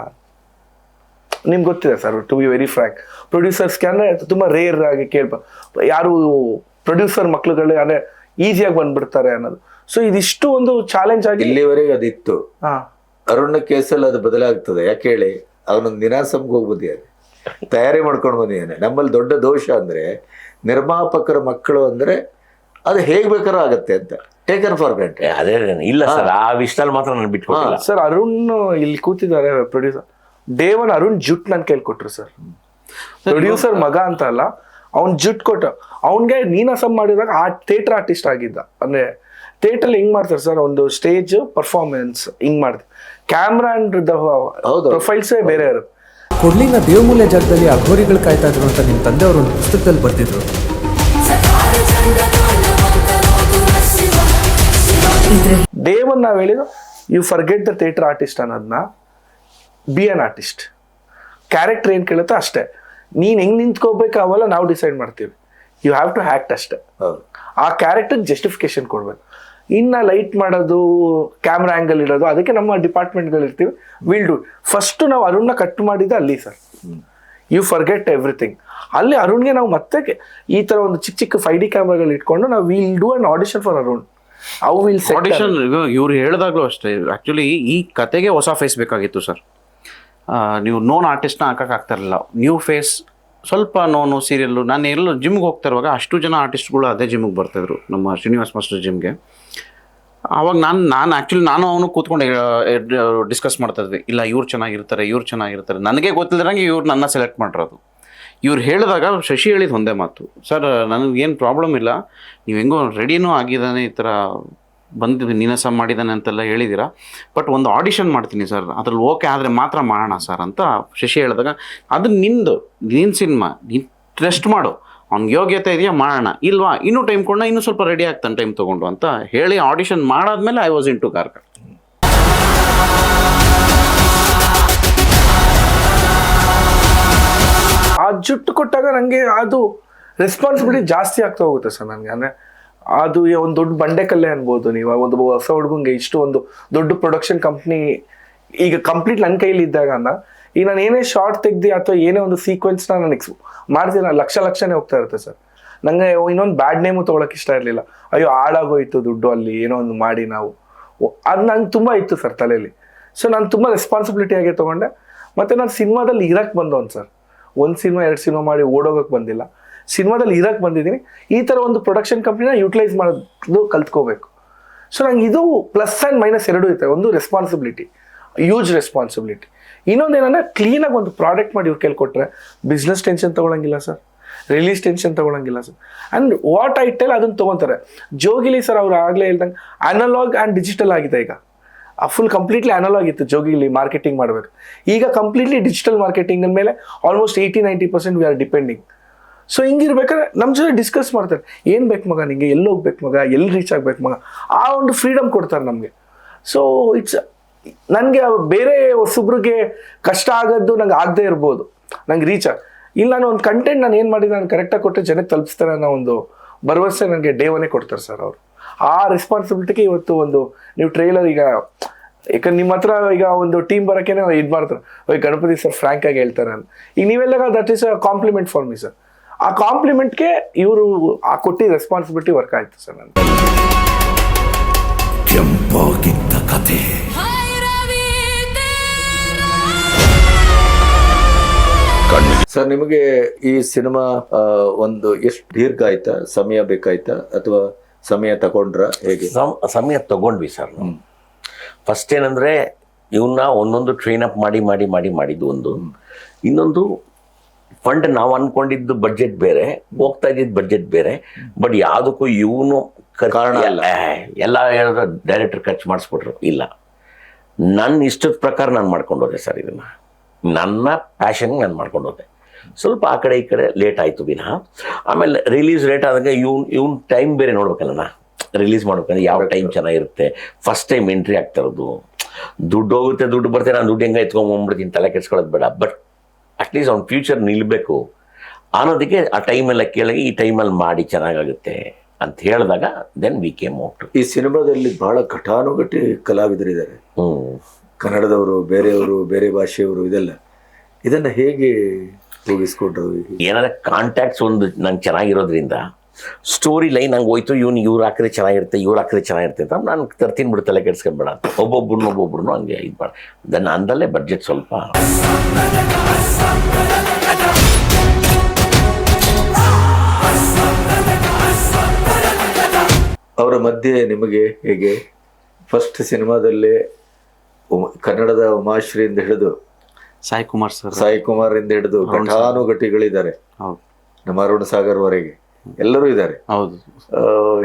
ನಿಮ್ಗೆ ಗೊತ್ತಿದೆ sir, to be very frank, ಪ್ರೊಡ್ಯೂಸರ್ಸ್ಗೆ ಅಂದರೆ ತುಂಬ ರೇರ್ ಆಗಿ ಯಾರು ಪ್ರೊಡ್ಯೂಸರ್ ಮಕ್ಳುಗಳು ಅಂದರೆ ಈಸಿಯಾಗಿ ಬಂದ್ಬಿಡ್ತಾರೆ ಅನ್ನೋದು. ಸೊ ಇದಿಷ್ಟು ಒಂದು ಚಾಲೆಂಜ್ ಆಗಿ ಇಲ್ಲಿವರೆಗೆ ಅದಿತ್ತು. ಹಾ, ಅರುಣ್ನ ಕೇಸಲ್ಲಿ ಅದು ಬದಲಾಗ್ತದೆ. ಯಾಕೆ ಹೇಳಿ, ಅವನೊಂದು ನಿನಾಸಂಗೆ ಹೋಗಿ ಬಂದಿದ್ದಾನೆ, ತಯಾರಿ ಮಾಡ್ಕೊಂಡು ಬಂದಿದ್ದಾನೆ. ನಮ್ಮಲ್ಲಿ ದೊಡ್ಡ ದೋಷ ಅಂದ್ರೆ ನಿರ್ಮಾಪಕರ ಮಕ್ಕಳು ಅಂದ್ರೆ ಅದು ಹೇಗ್ ಬೇಕಾದ್ರೂ ಆಗತ್ತೆ ಅಂತ ಟೇಕನ್ ಫಾರ್ ಗ್ರಾಂಟೆಡ್. ಅದೇ ಇಲ್ಲ ಸರ್, ಆ ವಿಷಯದಲ್ಲಿ ಮಾತ್ರ ನಾನು ಬಿಟ್ಕೊಟ್ಟಿಲ್ಲ ಸರ್. ಅರುಣ್ ಇಲ್ಲಿ ಕೂತಿದ್ದಾರೆ ಪ್ರೊಡ್ಯೂಸರ್, ಡೇವನ್ ಅರುಣ್ ಜುಟ್ ನನ್ ಕೈಲಿ ಕೊಟ್ರು ಸರ್. ಪ್ರೊಡ್ಯೂಸರ್ ಮಗ ಅಂತ ಅಲ್ಲ, ಅವ್ನ್ ಜುಟ್ ಕೊಟ್ಟ. ಅವ್ನ್ಗೆ ನೀನಾಸಂ ಮಾಡಿದಾಗ ಆ ಥಿಯೇಟರ್ ಆರ್ಟಿಸ್ಟ್ ಆಗಿದ್ದ. ಅಂದ್ರೆ ಥಿಯೇಟರ್ ಹೆಂಗ್ ಮಾಡ್ತಾರೆ ಸರ್, ಒಂದು ಸ್ಟೇಜ್ ಪರ್ಫಾರ್ಮೆನ್ಸ್ ಹಿಂಗ್ ಮಾಡ್ತಾರೆ, ಕ್ಯಾಮ್ರಾ ಅಂಡ್ ಪ್ರೊಫೈಲ್ಸೇ ಬೇರೆ ಇರುತ್ತೆ. ಕೊಡ್ಲಿನ ದೇವಮೂಲೆ ಜಾಗದಲ್ಲಿ ಅಘೋರಿಗಳು ಕಾಯ್ತಾ ಇದ್ರು ಅಂತ ನಿಮ್ಮ ತಂದೆಯವರು ಒಂದು ಪುಸ್ತಕದಲ್ಲಿ ಬರ್ತಿದ್ರು. ಡೇವನ್ ನಾವ್ ಹೇಳಿದ್ರು, you forget the theatre artist ಅನ್ನೋದನ್ನ, ಬಿ ಅನ್ ಆರ್ಟಿಸ್ಟ್. ಕ್ಯಾರೆಕ್ಟರ್ ಏನ್ ಕೇಳುತ್ತೆ ಅಷ್ಟೇ, ನೀನ್ ಹೆಂಗ್ ನಿಂತ್ಕೋಬೇಕು ಅವೆಲ್ಲ ನಾವು ಡಿಸೈಡ್ ಮಾಡ್ತೀವಿ. ಯು ಹ್ಯಾವ್ ಟು ಆಕ್ಟ್ ಅಷ್ಟೇ. ಆ ಕ್ಯಾರೆಕ್ಟರ್ ಜಸ್ಟಿಫಿಕೇಶನ್ ಕೊಡ್ಬೇಕು. ಇನ್ನ ಲೈಟ್ ಮಾಡೋದು, ಕ್ಯಾಮ್ರಾ ಆಂಗಲ್ ಇಡೋದು, ಅದಕ್ಕೆ ನಮ್ಮ ಡಿಪಾರ್ಟ್ಮೆಂಟ್ಗಳು ಇರ್ತೀವಿ. Will do. ಫಸ್ಟ್ ನಾವು ಅರುಣ್ನ ಕಟ್ ಮಾಡಿದ್ದೆ ಅಲ್ಲಿ ಸರ್. You forget everything. ಅಲ್ಲಿ ಅರುಣ್ಗೆ ನಾವು ಮತ್ತೆ ಈ ತರ ಒಂದು ಚಿಕ್ಕ ಚಿಕ್ಕ 5D ಕ್ಯಾಮ್ರಾಗಳು ಇಟ್ಕೊಂಡು ನಾವು will do an audition for Arun. Audition ಇವ್ರು ಹೇಳಿದಾಗ್ಲೂ ಅಷ್ಟೇ, ಆಕ್ಚುಲಿ ಈ ಕತೆಗೆ ಹೊಸ ಫೇಸ್ ಬೇಕಾಗಿತ್ತು ಸರ್. ನೀವು ನೋನ್ ಆರ್ಟಿಸ್ಟ್ನ ಹಾಕಕ್ಕೆ ಇರಲಿಲ್ಲ, ನ್ಯೂ ಫೇಸ್, ಸ್ವಲ್ಪ ನೋನು ಸೀರಿಯಲ್ಲು. ನಾನು ಎಲ್ಲೂ ಜಿಮ್ಗೆ ಹೋಗ್ತಾ ಇರುವಾಗ ಅಷ್ಟು ಜನ ಆರ್ಟಿಸ್ಟ್ಗಳು ಅದೇ ಜಿಮ್ಗೆ ಬರ್ತಾಯಿದ್ರು, ನಮ್ಮ ಶ್ರೀನಿವಾಸ್ ಮಾಸ್ಟರ್ ಜಿಮ್ಗೆ. ಆವಾಗ ನಾನು ಅವನು ಕೂತ್ಕೊಂಡು ಡಿಸ್ಕಸ್ ಮಾಡ್ತಾ ಇದ್ವಿ, ಇಲ್ಲ ಇವ್ರು ಚೆನ್ನಾಗಿರ್ತಾರೆ. ನನಗೆ ಗೊತ್ತಿಲ್ಲದಂಗೆ ಇವ್ರು ನನ್ನ ಸೆಲೆಕ್ಟ್ ಮಾಡಿರೋದು. ಇವ್ರು ಹೇಳಿದಾಗ ಶಶಿ ಹೇಳಿದ ಒಂದೇ ಮಾತು, ಸರ್ ನನಗೇನು ಪ್ರಾಬ್ಲಮ್ ಇಲ್ಲ, ನೀವು ಹೆಂಗೋ ರೆಡಿನೂ ಆಗಿದ್ದಾನೆ, ಈ ಥರ ಬಂದಿದ್ದು ನೀನಾಸಂ ಮಾಡಿದ್ದಾನೆ ಅಂತೆಲ್ಲ ಹೇಳಿದ್ದೀರಾ, ಬಟ್ ಒಂದು ಆಡಿಷನ್ ಮಾಡ್ತೀನಿ ಸರ್, ಅದ್ರಲ್ಲಿ ಓಕೆ ಆದರೆ ಮಾತ್ರ ಮಾಡೋಣ ಸರ್ ಅಂತ ಶಶಿ ಹೇಳಿದಾಗ, ಅದು ನಿನ್ನ ಸಿನಿಮಾ, ನೀನು ಟೆಸ್ಟ್ ಮಾಡು, ಅವ್ನಿಗೆ ಯೋಗ್ಯತೆ ಇದೆಯಾ ಮಾಡೋಣ, ಇಲ್ವಾ ಇನ್ನೂ ಟೈಮ್ ಕೊಡೋಣ, ಇನ್ನೂ ಸ್ವಲ್ಪ ರೆಡಿ ಆಗ್ತಾನೆ ಟೈಮ್ ತೊಗೊಂಡು ಅಂತ ಹೇಳಿ ಆಡಿಷನ್ ಮಾಡಾದ್ಮೇಲೆ I was into Karkala. ಆ ಜುಟ್ಟು ಕೊಟ್ಟಾಗ ನನಗೆ ಅದು ರೆಸ್ಪಾನ್ಸಿಬಿಲಿಟಿ ಜಾಸ್ತಿ ಆಗ್ತಾ ಹೋಗುತ್ತೆ ಸರ್ ನನಗೆ. ಅಂದರೆ ಅದು ಒಂದು ದೊಡ್ಡ ಬಂಡೆಕಲ್ಲೇ ಅನ್ಬೋದು ನೀವು. ಒಂದು ಹೊಸ ಹುಡುಗಂಗೆ ಇಷ್ಟು ಒಂದು ದೊಡ್ಡ ಪ್ರೊಡಕ್ಷನ್ ಕಂಪ್ನಿ ಈಗ ಕಂಪ್ಲೀಟ್ ನನ್ನ ಕೈಲಿ ಇದ್ದಾಗ ಈಗ ನಾನು ಏನೇ ಶಾರ್ಟ್ ತೆಗ್ದು ಅಥವಾ ಏನೇ ಒಂದು ಸೀಕ್ವೆನ್ಸ್ನ ನಾನು ಮಾಡ್ತೀನಿ, ಲಕ್ಷನೇ ಹೋಗ್ತಾ ಇರುತ್ತೆ ಸರ್. ನನಗೆ ಇನ್ನೊಂದು ಬ್ಯಾಡ್ ನೇಮು ತೊಗೊಳಕ್ಕೆ ಇಷ್ಟ ಇರಲಿಲ್ಲ. ಅಯ್ಯೋ ಹಾಳಾಗೋಯ್ತು ದುಡ್ಡು ಅಲ್ಲಿ ಏನೋ ಒಂದು ಮಾಡಿ ನಾವು, ಅದು ನಂಗೆ ತುಂಬ ಇತ್ತು ಸರ್ ತಲೆಯಲ್ಲಿ. ಸೊ ನಾನು ತುಂಬ ರೆಸ್ಪಾನ್ಸಿಬಿಲಿಟಿಯಾಗಿ ತೊಗೊಂಡೆ. ಮತ್ತು ನಾನು ಸಿನಿಮಾದಲ್ಲಿ ಇರಕ್ಕೆ ಬಂದವನು ಸರ್. 1 ಸಿನಿಮಾ 2 ಸಿನಿಮಾ ಮಾಡಿ ಓಡೋಗಕ್ಕೆ ಬಂದಿಲ್ಲ, ಸಿನಿಮಾದಲ್ಲಿ ಇರಕ್ಕೆ ಬಂದಿದ್ದೀನಿ. ಈ ಥರ ಒಂದು ಪ್ರೊಡಕ್ಷನ್ ಕಂಪ್ನಿನ ಯೂಟಿಲೈಸ್ ಮಾಡೋದು ಕಲ್ತ್ಕೋಬೇಕು. ಸೊ ನಂಗೆ ಇದು ಪ್ಲಸ್ ಆ್ಯಂಡ್ ಮೈನಸ್ ಎರಡೂ ಇರುತ್ತೆ. ಒಂದು ರೆಸ್ಪಾನ್ಸಿಬಿಲಿಟಿ, ಹ್ಯೂಜ್ ರೆಸ್ಪಾನ್ಸಿಬಿಲಿಟಿ. ಇನ್ನೊಂದೇನಂದರೆ ಕ್ಲೀನಾಗಿ ಒಂದು ಪ್ರಾಡಕ್ಟ್ ಮಾಡಿ ಇವ್ರು ಕೇಳ್ಕೊಟ್ರೆ ಬಿಸ್ನೆಸ್ ಟೆನ್ಷನ್ ತೊಗೊಳಂಗಿಲ್ಲ ಸರ್, ರಿಲೀಸ್ ಟೆನ್ಷನ್ ತೊಗೊಳಂಗಿಲ್ಲ sir. And what I tell ಅದನ್ನು ತೊಗೊತಾರೆ. ಜೋಗಿಲಿ ಸರ್ ಅವ್ರು ಆಗಲೇ ಹೇಳ್ದಂಗೆ ಅನಲಾಗ್ ಆ್ಯಂಡ್ ಡಿಜಿಟಲ್ ಆಗಿದೆ ಈಗ. ಫುಲ್ ಕಂಪ್ಲೀಟ್ಲಿ ಅನಲಾಗ್ ಇತ್ತು ಜೋಗಿಲಿ ಮಾರ್ಕೆಟಿಂಗ್ ಮಾಡಬೇಕು. ಈಗ ಕಂಪ್ಲೀಟ್ಲಿ ಡಿಜಿಟಲ್ ಮಾರ್ಕೆಟಿಂಗ್ ಮೇಲೆ almost 80-90% we are depending. So ಹಿಂಗಿರ್ಬೇಕಾದ್ರೆ ನಮ್ಮ ಜೊತೆ ಡಿಸ್ಕಸ್ ಮಾಡ್ತಾರೆ, ಏನು ಬೇಕು ಮಗ ನಿಂಗೆ, ಎಲ್ಲಿ ಹೋಗ್ಬೇಕು ಮಗ, ಎಲ್ಲಿ ರೀಚ್ ಆಗ್ಬೇಕು ಮಗ, ಆ ಒಂದು ಫ್ರೀಡಮ್ ಕೊಡ್ತಾರೆ ನಮಗೆ. ಸೊ ಇಟ್ಸ್ ನನಗೆ ಬೇರೆ ಹೊಸಬ್ರಿಗೆ ಕಷ್ಟ ಆಗೋದು ನಂಗೆ ಆಗದೆ ಇರ್ಬೋದು, ನಂಗೆ ರೀಚ್ ಇಲ್ಲ. ನಾನು ಒಂದು ಕಂಟೆಂಟ್ ನಾನು ಏನು ಮಾಡಿದ್ರೆ ನಾನು ಕರೆಕ್ಟಾಗಿ ಕೊಟ್ಟರೆ ಜನಕ್ಕೆ ತಲುಪಿಸ್ತಾರೆ ಅನ್ನೋ ಒಂದು ಭರವಸೆ ನನಗೆ ಡೇವನ್ನೇ ಕೊಡ್ತಾರೆ ಸರ್ ಅವರು. ಆ ರೆಸ್ಪಾನ್ಸಿಬಿಲಿಟಿಗೆ ಇವತ್ತು ಒಂದು ನೀವು ಟ್ರೈಲರ್ ಈಗ ಯಾಕಂದ್ರೆ ನಿಮ್ಮ ಹತ್ರ ಈಗ ಒಂದು ಟೀಮ್ ಬರೋಕ್ಕೇನೆ ಇದು ಮಾಡ್ತಾರೆ, ಗಣಪತಿ ಸರ್ ಫ್ರ್ಯಾಂಕ್ ಆಗಿ ಹೇಳ್ತಾರೆ ಅಂತ. ಈಗ ನೀವೆಲ್ಲ that is a compliment for me sir. ಆ ಕಾಂಪ್ಲಿಮೆಂಟ್ಗೆ ಇವರು ಆ ಕೊಟ್ಟಿದ್ದ ರೆಸ್ಪಾನ್ಸಿಬಿಲಿಟಿ ವರ್ಕ್ ಆಯ್ತು ಸರ್ ನನಗೆ. ಕೆಂಪಾಗಿದ್ದ ಕತೆ ಸರ್, ನಿಮಗೆ ಈ ಸಿನಿಮಾ ಒಂದು ಎಷ್ಟು ದೀರ್ಘ ಆಯ್ತಾ, ಸಮಯ ಬೇಕಾಯ್ತಾ ಅಥವಾ ಸಮಯ ತಗೊಂಡ್ರ ಹೇಗೆ? ಸಮಯ ತಗೊಂಡ್ವಿ ಸರ್. ಫಸ್ಟ್ ಏನಂದ್ರೆ ಇವನ್ನ ಒಂದೊಂದು ಟ್ರೈನ್ ಅಪ್ ಮಾಡಿದ್ದು ಒಂದು. ಇನ್ನೊಂದು ಫಂಡ್ ನಾವು ಅನ್ಕೊಂಡಿದ್ದು ಬಡ್ಜೆಟ್ ಬೇರೆ, ಹೋಗ್ತಾ ಇದ್ದಿದ್ದು ಬಡ್ಜೆಟ್ ಬೇರೆ. ಬಟ್ ಯಾವುದಕ್ಕೂ ಇವನು ಕಾರಣ ಅಲ್ಲ. ಎಲ್ಲ ಹೇಳಿದ್ರೆ ಡೈರೆಕ್ಟರ್ ಖರ್ಚು ಮಾಡಿಸ್ಬಿಟ್ರು. ಇಲ್ಲ, ನನ್ನ ಇಷ್ಟದ ಪ್ರಕಾರ ನಾನು ಮಾಡ್ಕೊಂಡು ಹೋದೆ ಸರ್. ಇದನ್ನ ನನ್ನ ಪ್ಯಾಷನ್ ನಾನು ಮಾಡ್ಕೊಂಡು ಹೋದೆ. ಸ್ವಲ್ಪ ಆ ಕಡೆ ಈ ಕಡೆ ಲೇಟ್ ಆಯಿತು ವಿನಃ. ಆಮೇಲೆ ರಿಲೀಸ್ ಲೇಟ್ ಆದಾಗ ಇವ್ನ ಟೈಮ್ ಬೇರೆ ನೋಡ್ಬೇಕಲ್ಲ, ರಿಲೀಸ್ ಮಾಡ್ಬೇಕಂದ್ರೆ ಯಾವ ಟೈಮ್ ಚೆನ್ನಾಗಿರುತ್ತೆ. ಫಸ್ಟ್ ಟೈಮ್ ಎಂಟ್ರಿ ಆಗ್ತಾ ಇರೋದು, ದುಡ್ಡು ಹೋಗುತ್ತೆ ದುಡ್ಡು ಬರ್ತೇನೆ, ನಾನು ದುಡ್ಡು ಹೆಂಗೆ ಎತ್ಕೊಂಡ್ಬಿಡ್ತೀನಿ, ತಲೆ ಕೆಡ್ಸ್ಕೊಳ್ಳೋದು ಬೇಡ. ಬಟ್ ಅಟ್ಲೀಸ್ಟ್ ಅವ್ನ ಫ್ಯೂಚರ್ ನಿಲ್ಲಬೇಕು ಅನ್ನೋದಕ್ಕೆ ಆ ಟೈಮೆಲ್ಲ ಕೇಳಿ ಈ ಟೈಮಲ್ಲಿ ಮಾಡಿ ಚೆನ್ನಾಗಾಗುತ್ತೆ ಅಂತ ಹೇಳಿದಾಗ ದೆನ್ ವಿ ಕೇಮ್ ಔಟ್. ಈ ಸಿನಿಮಾದಲ್ಲಿ ಬಹಳ ಘಟಾನುಘಟಿ ಕಲಾವಿದರಿದ್ದಾರೆ, ಕನ್ನಡದವರು, ಬೇರೆಯವರು, ಬೇರೆ ಭಾಷೆಯವರು, ಇದನ್ನ ಹೇಗೆ ಹೋಗಿಸ್ಕೊಂಡ್ರು? ಏನಾದ್ರೆ ಕಾಂಟ್ಯಾಕ್ಟ್ಸ್ ಒಂದು ನಂಗೆ ಚೆನ್ನಾಗಿರೋದ್ರಿಂದ ಸ್ಟೋರಿ ಲೈನ್ ಹಂಗೆ ಹೋಯ್ತು, ಇವ್ರು ಹಾಕಿದ್ರೆ ಚೆನ್ನಾಗಿರುತ್ತೆ, ಇವ್ರು ಹಾಕಿದ್ರೆ ಚೆನ್ನಾಗಿರುತ್ತೆ ಅಂತ ನಾನು ತರ್ತೀನಿ ಬಿಡು, ತಲೆ ಕೆಡ್ಸ್ಕೊಂಬೇಡ ಅಂತ ಒಬ್ಬೊಬ್ರು ಹಂಗೆ ಇದು ಮಾಡಿ ದೆನ್ ಅಂದಲ್ಲೇ ಬಡ್ಜೆಟ್ ಸ್ವಲ್ಪ ಅವರ ಮಧ್ಯೆ ನಿಮಗೆ ಹೇಗೆ? ಫಸ್ಟ್ ಸಿನಿಮಾದಲ್ಲೇ ಕನ್ನಡದ ಉಮಾಶ್ರೀಯಿಂದ ಹಿಡಿದು ಸಾಯಿ ಕುಮಾರ್ ಸರ್, ಸಾಯಿ ಕುಮಾರ್ ಇಂದ ಹಿಡಿದು ಘಟಾನುಘಟಿಗಳಿದ್ದಾರೆ, ಹೌದು, ನಮ್ಮ ಅರುಣ್ ಸಾಗರ್ ವರೆಗೆ ಎಲ್ಲರೂ ಇದ್ದಾರೆ. ಹೌದು.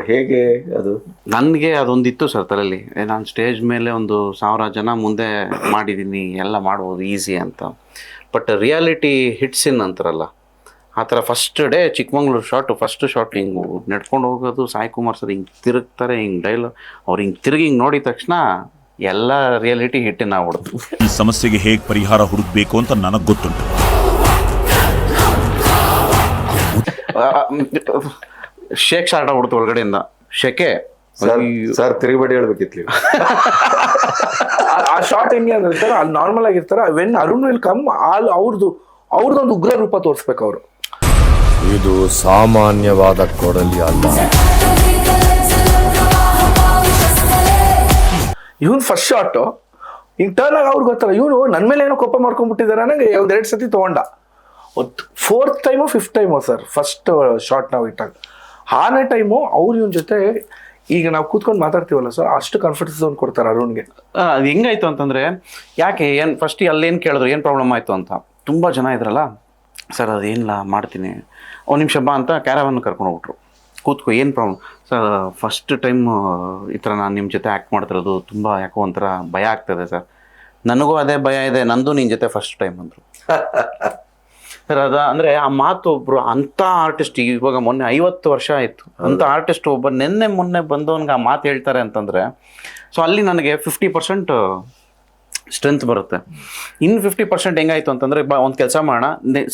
ಹೇಗೆ ಅದು? ನನಗೆ ಅದೊಂದಿತ್ತು ಸರ್ ತಲೆಯಲ್ಲಿ, ನಾನು ಸ್ಟೇಜ್ ಮೇಲೆ ಒಂದು 1000 ಜನ ಮುಂದೆ ಮಾಡಿದ್ದೀನಿ, ಎಲ್ಲ ಮಾಡ್ಬೋದು ಈಸಿ ಅಂತ. ಬಟ್ ರಿಯಾಲಿಟಿ ಹಿಟ್ಸ್ ಇನ್ ಅಂತಾರಲ್ಲ, ಆ ಥರ first day Chikmagalur first shot ಹಿಂಗೆ ನಡ್ಕೊಂಡು ಹೋಗೋದು, ಸಾಯಿ ಕುಮಾರ್ ಸರ್ ಹಿಂಗೆ ತಿರುಗ್ತಾರೆ, ಹಿಂಗೆ ಡೈಲಾಗ್ ಅವ್ರು ಹಿಂಗೆ ತಿರುಗಿ ಹಿಂಗೆ ನೋಡಿದ ತಕ್ಷಣ ಎಲ್ಲ ರಿಯಾಲಿಟಿ ಹಿಟ್ಟಿನ ಆಗ್ಬಿಡ್ತು. ಈ ಸಮಸ್ಯೆಗೆ ಹೇಗೆ ಪರಿಹಾರ ಹುಡುಕ್ಬೇಕು ಅಂತ ನನಗೆ ಗೊತ್ತುಂಟು. ಶೇಕ್ ಸ್ಟಾರ್ಟ್ ಆಗ್ಬಿಡ್ತು ಒಳಗಡೆಯಿಂದ, ಶೆಕೆ ಸರ್ ತಿರುಗಬೇಡಿ ಹೇಳ್ಬೇಕಿತ್ತು. ಆ ಶಾರ್ಟ್ ಹೆಂಗೆ ಅಂದ್ರೆ ಸರ್, ಅಲ್ಲಿ ನಾರ್ಮಲ್ ಆಗಿರ್ತಾರ, ವೆನ್ ಅರುಣ್ ವಿಲ್ ಕಮ್ ಅವ್ರದ್ದೊಂದು ಉಗ್ರ ರೂಪ ತೋರಿಸ್ಬೇಕು ಅವರು. ಇದು ಸಾಮಾನ್ಯವಾದ ಕೊಡಲಿ ಅಲ್ಲ. ಇವನ್ ಫಸ್ಟ್ ಶಾಟ್ ಹಿಂಗ್ ಟರ್ನ್ ಆಗಿ ಅವ್ರಿಗೆ ಗೊತ್ತಲ್ಲ, ಇವನು ನನ್ನ ಮೇಲೆ ಏನೋ ಕೋಪ ಮಾಡ್ಕೊಂಡ್ಬಿಟ್ಟಿದ್ದಾರೆ ಅನ್ನಂಗೆ 2 ಸತಿ ತಗೊಂಡ. 4th time 5th time sir first shot ನಾವು ಇಟ್ಟಾಗ. ಆನೇ ಟೈಮು ಅವ್ರು ಇವನ್ ಜೊತೆ ಈಗ ನಾವು ಕೂತ್ಕೊಂಡು ಮಾತಾಡ್ತೀವಲ್ಲ ಸರ್, ಅಷ್ಟು ಕಾನ್ಫಿಡೆನ್ಸ್ ಝೋನ್ ಕೊಡ್ತಾರೆ ಅರುಣ್ಗೆ. ಅದು ಹೆಂಗಾಯ್ತು ಅಂತಂದರೆ, ಯಾಕೆ ಫಸ್ಟ್ ಅಲ್ಲೇನು ಕೇಳಿದ್ರು, ಏನು ಪ್ರಾಬ್ಲಮ್ ಆಯಿತು ಅಂತ. ತುಂಬ ಜನ ಇದ್ರಲ್ಲ, ಸರ್ ಅದೇನಿಲ್ಲ ಮಾಡ್ತೀನಿ, ಒಂದು ನಿಮಿಷ ಬಾ ಅಂತ ಕ್ಯಾರವನ್ನು ಕರ್ಕೊಂಡು ಹೋಗ್ಬಿಟ್ರು. ಕೂತ್ಕೊ, ಏನು ಪ್ರಾಬ್ಲಮ್ ಸರ್? ಫಸ್ಟ್ ಟೈಮ್ ಈ ಥರ ನಾನು ನಿಮ್ಮ ಜೊತೆ ಆ್ಯಕ್ಟ್ ಮಾಡ್ತಿರೋದು ತುಂಬ ಯಾಕೋ ಒಂಥರ ಭಯ ಆಗ್ತದೆ ಸರ್. ನನಗೂ ಅದೇ ಭಯ ಇದೆ, ನಂದು ನಿನ್ನ ಜೊತೆ ಫಸ್ಟ್ ಟೈಮ್ ಅಂದರು ಸರ್. ಅಂದರೆ ಆ ಮಾತು ಒಬ್ಬರು ಅಂಥ ಆರ್ಟಿಸ್ಟ್, ಇವಾಗ ಮೊನ್ನೆ 50 ವರ್ಷ ಆಯಿತು, ಅಂಥ ಆರ್ಟಿಸ್ಟ್ ಒಬ್ಬ ಮೊನ್ನೆ ಬಂದವನ್ಗೆ ಆ ಮಾತು ಹೇಳ್ತಾರೆ ಅಂತಂದರೆ, ಸೊ ಅಲ್ಲಿ ನನಗೆ 50% ಸ್ಟ್ರೆಂತ್ ಬರುತ್ತೆ. ಇನ್ನು 50% ಹೆಂಗಾಯ್ತು ಅಂತಂದರೆ, ಒಂದು ಕೆಲಸ ಮಾಡೋಣ,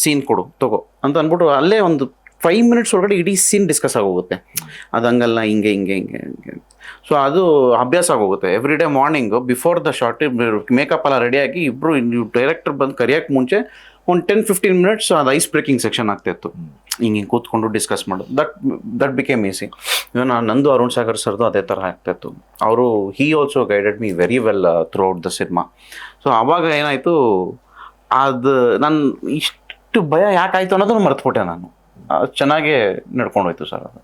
ಸೀನ್ ಕೊಡು ತಗೋ ಅಂತ ಅಂದ್ಬಿಟ್ಟು ಅಲ್ಲೇ ಒಂದು 5 ಮಿನಿಟ್ಸ್ ಒಳಗಡೆ ಇಡೀ ಸೀನ್ ಡಿಸ್ಕಸ್ ಆಗೋಗುತ್ತೆ. ಅದು ಹಂಗಲ್ಲ, ಹಿಂಗೆ. ಸೊ ಅದು ಅಭ್ಯಾಸ ಆಗೋಗುತ್ತೆ. Every day morning before the short makeup ಎಲ್ಲ ರೆಡಿಯಾಗಿ ಇಬ್ಬರು ನೀವು ಡೈರೆಕ್ಟರ್ ಬಂದು ಕರಿಯೋಕ್ಕೆ ಮುಂಚೆ ಒಂದು 10-15 ಮಿನಿಟ್ಸ್ ಅದು ಐಸ್ ಬ್ರೇಕಿಂಗ್ ಸೆಕ್ಷನ್ ಆಗ್ತಾಯಿತ್ತು. ಹಿಂಗೆ ಕೂತ್ಕೊಂಡು ಡಿಸ್ಕಸ್ ಮಾಡೋದು. That became easy. ಇವನು ನಂದು ಅರುಣ್ ಸಾಗರ್ ಸರ್ದು ಅದೇ ಥರ ಆಗ್ತಾಯಿತ್ತು. ಅವರು he also guided me very well through out the cinema. So ಆವಾಗ ಏನಾಯಿತು, ಅದು ನಾನು ಇಷ್ಟು ಭಯ ಯಾಕಾಯಿತು ಅನ್ನೋದನ್ನು ಮರೆತುಬಿಟ್ಟೆ ನಾನು. ಚೆನ್ನಾಗೇ ನಡ್ಕೊಂಡು ಹೋಯ್ತು ಸರ್ ಅದು.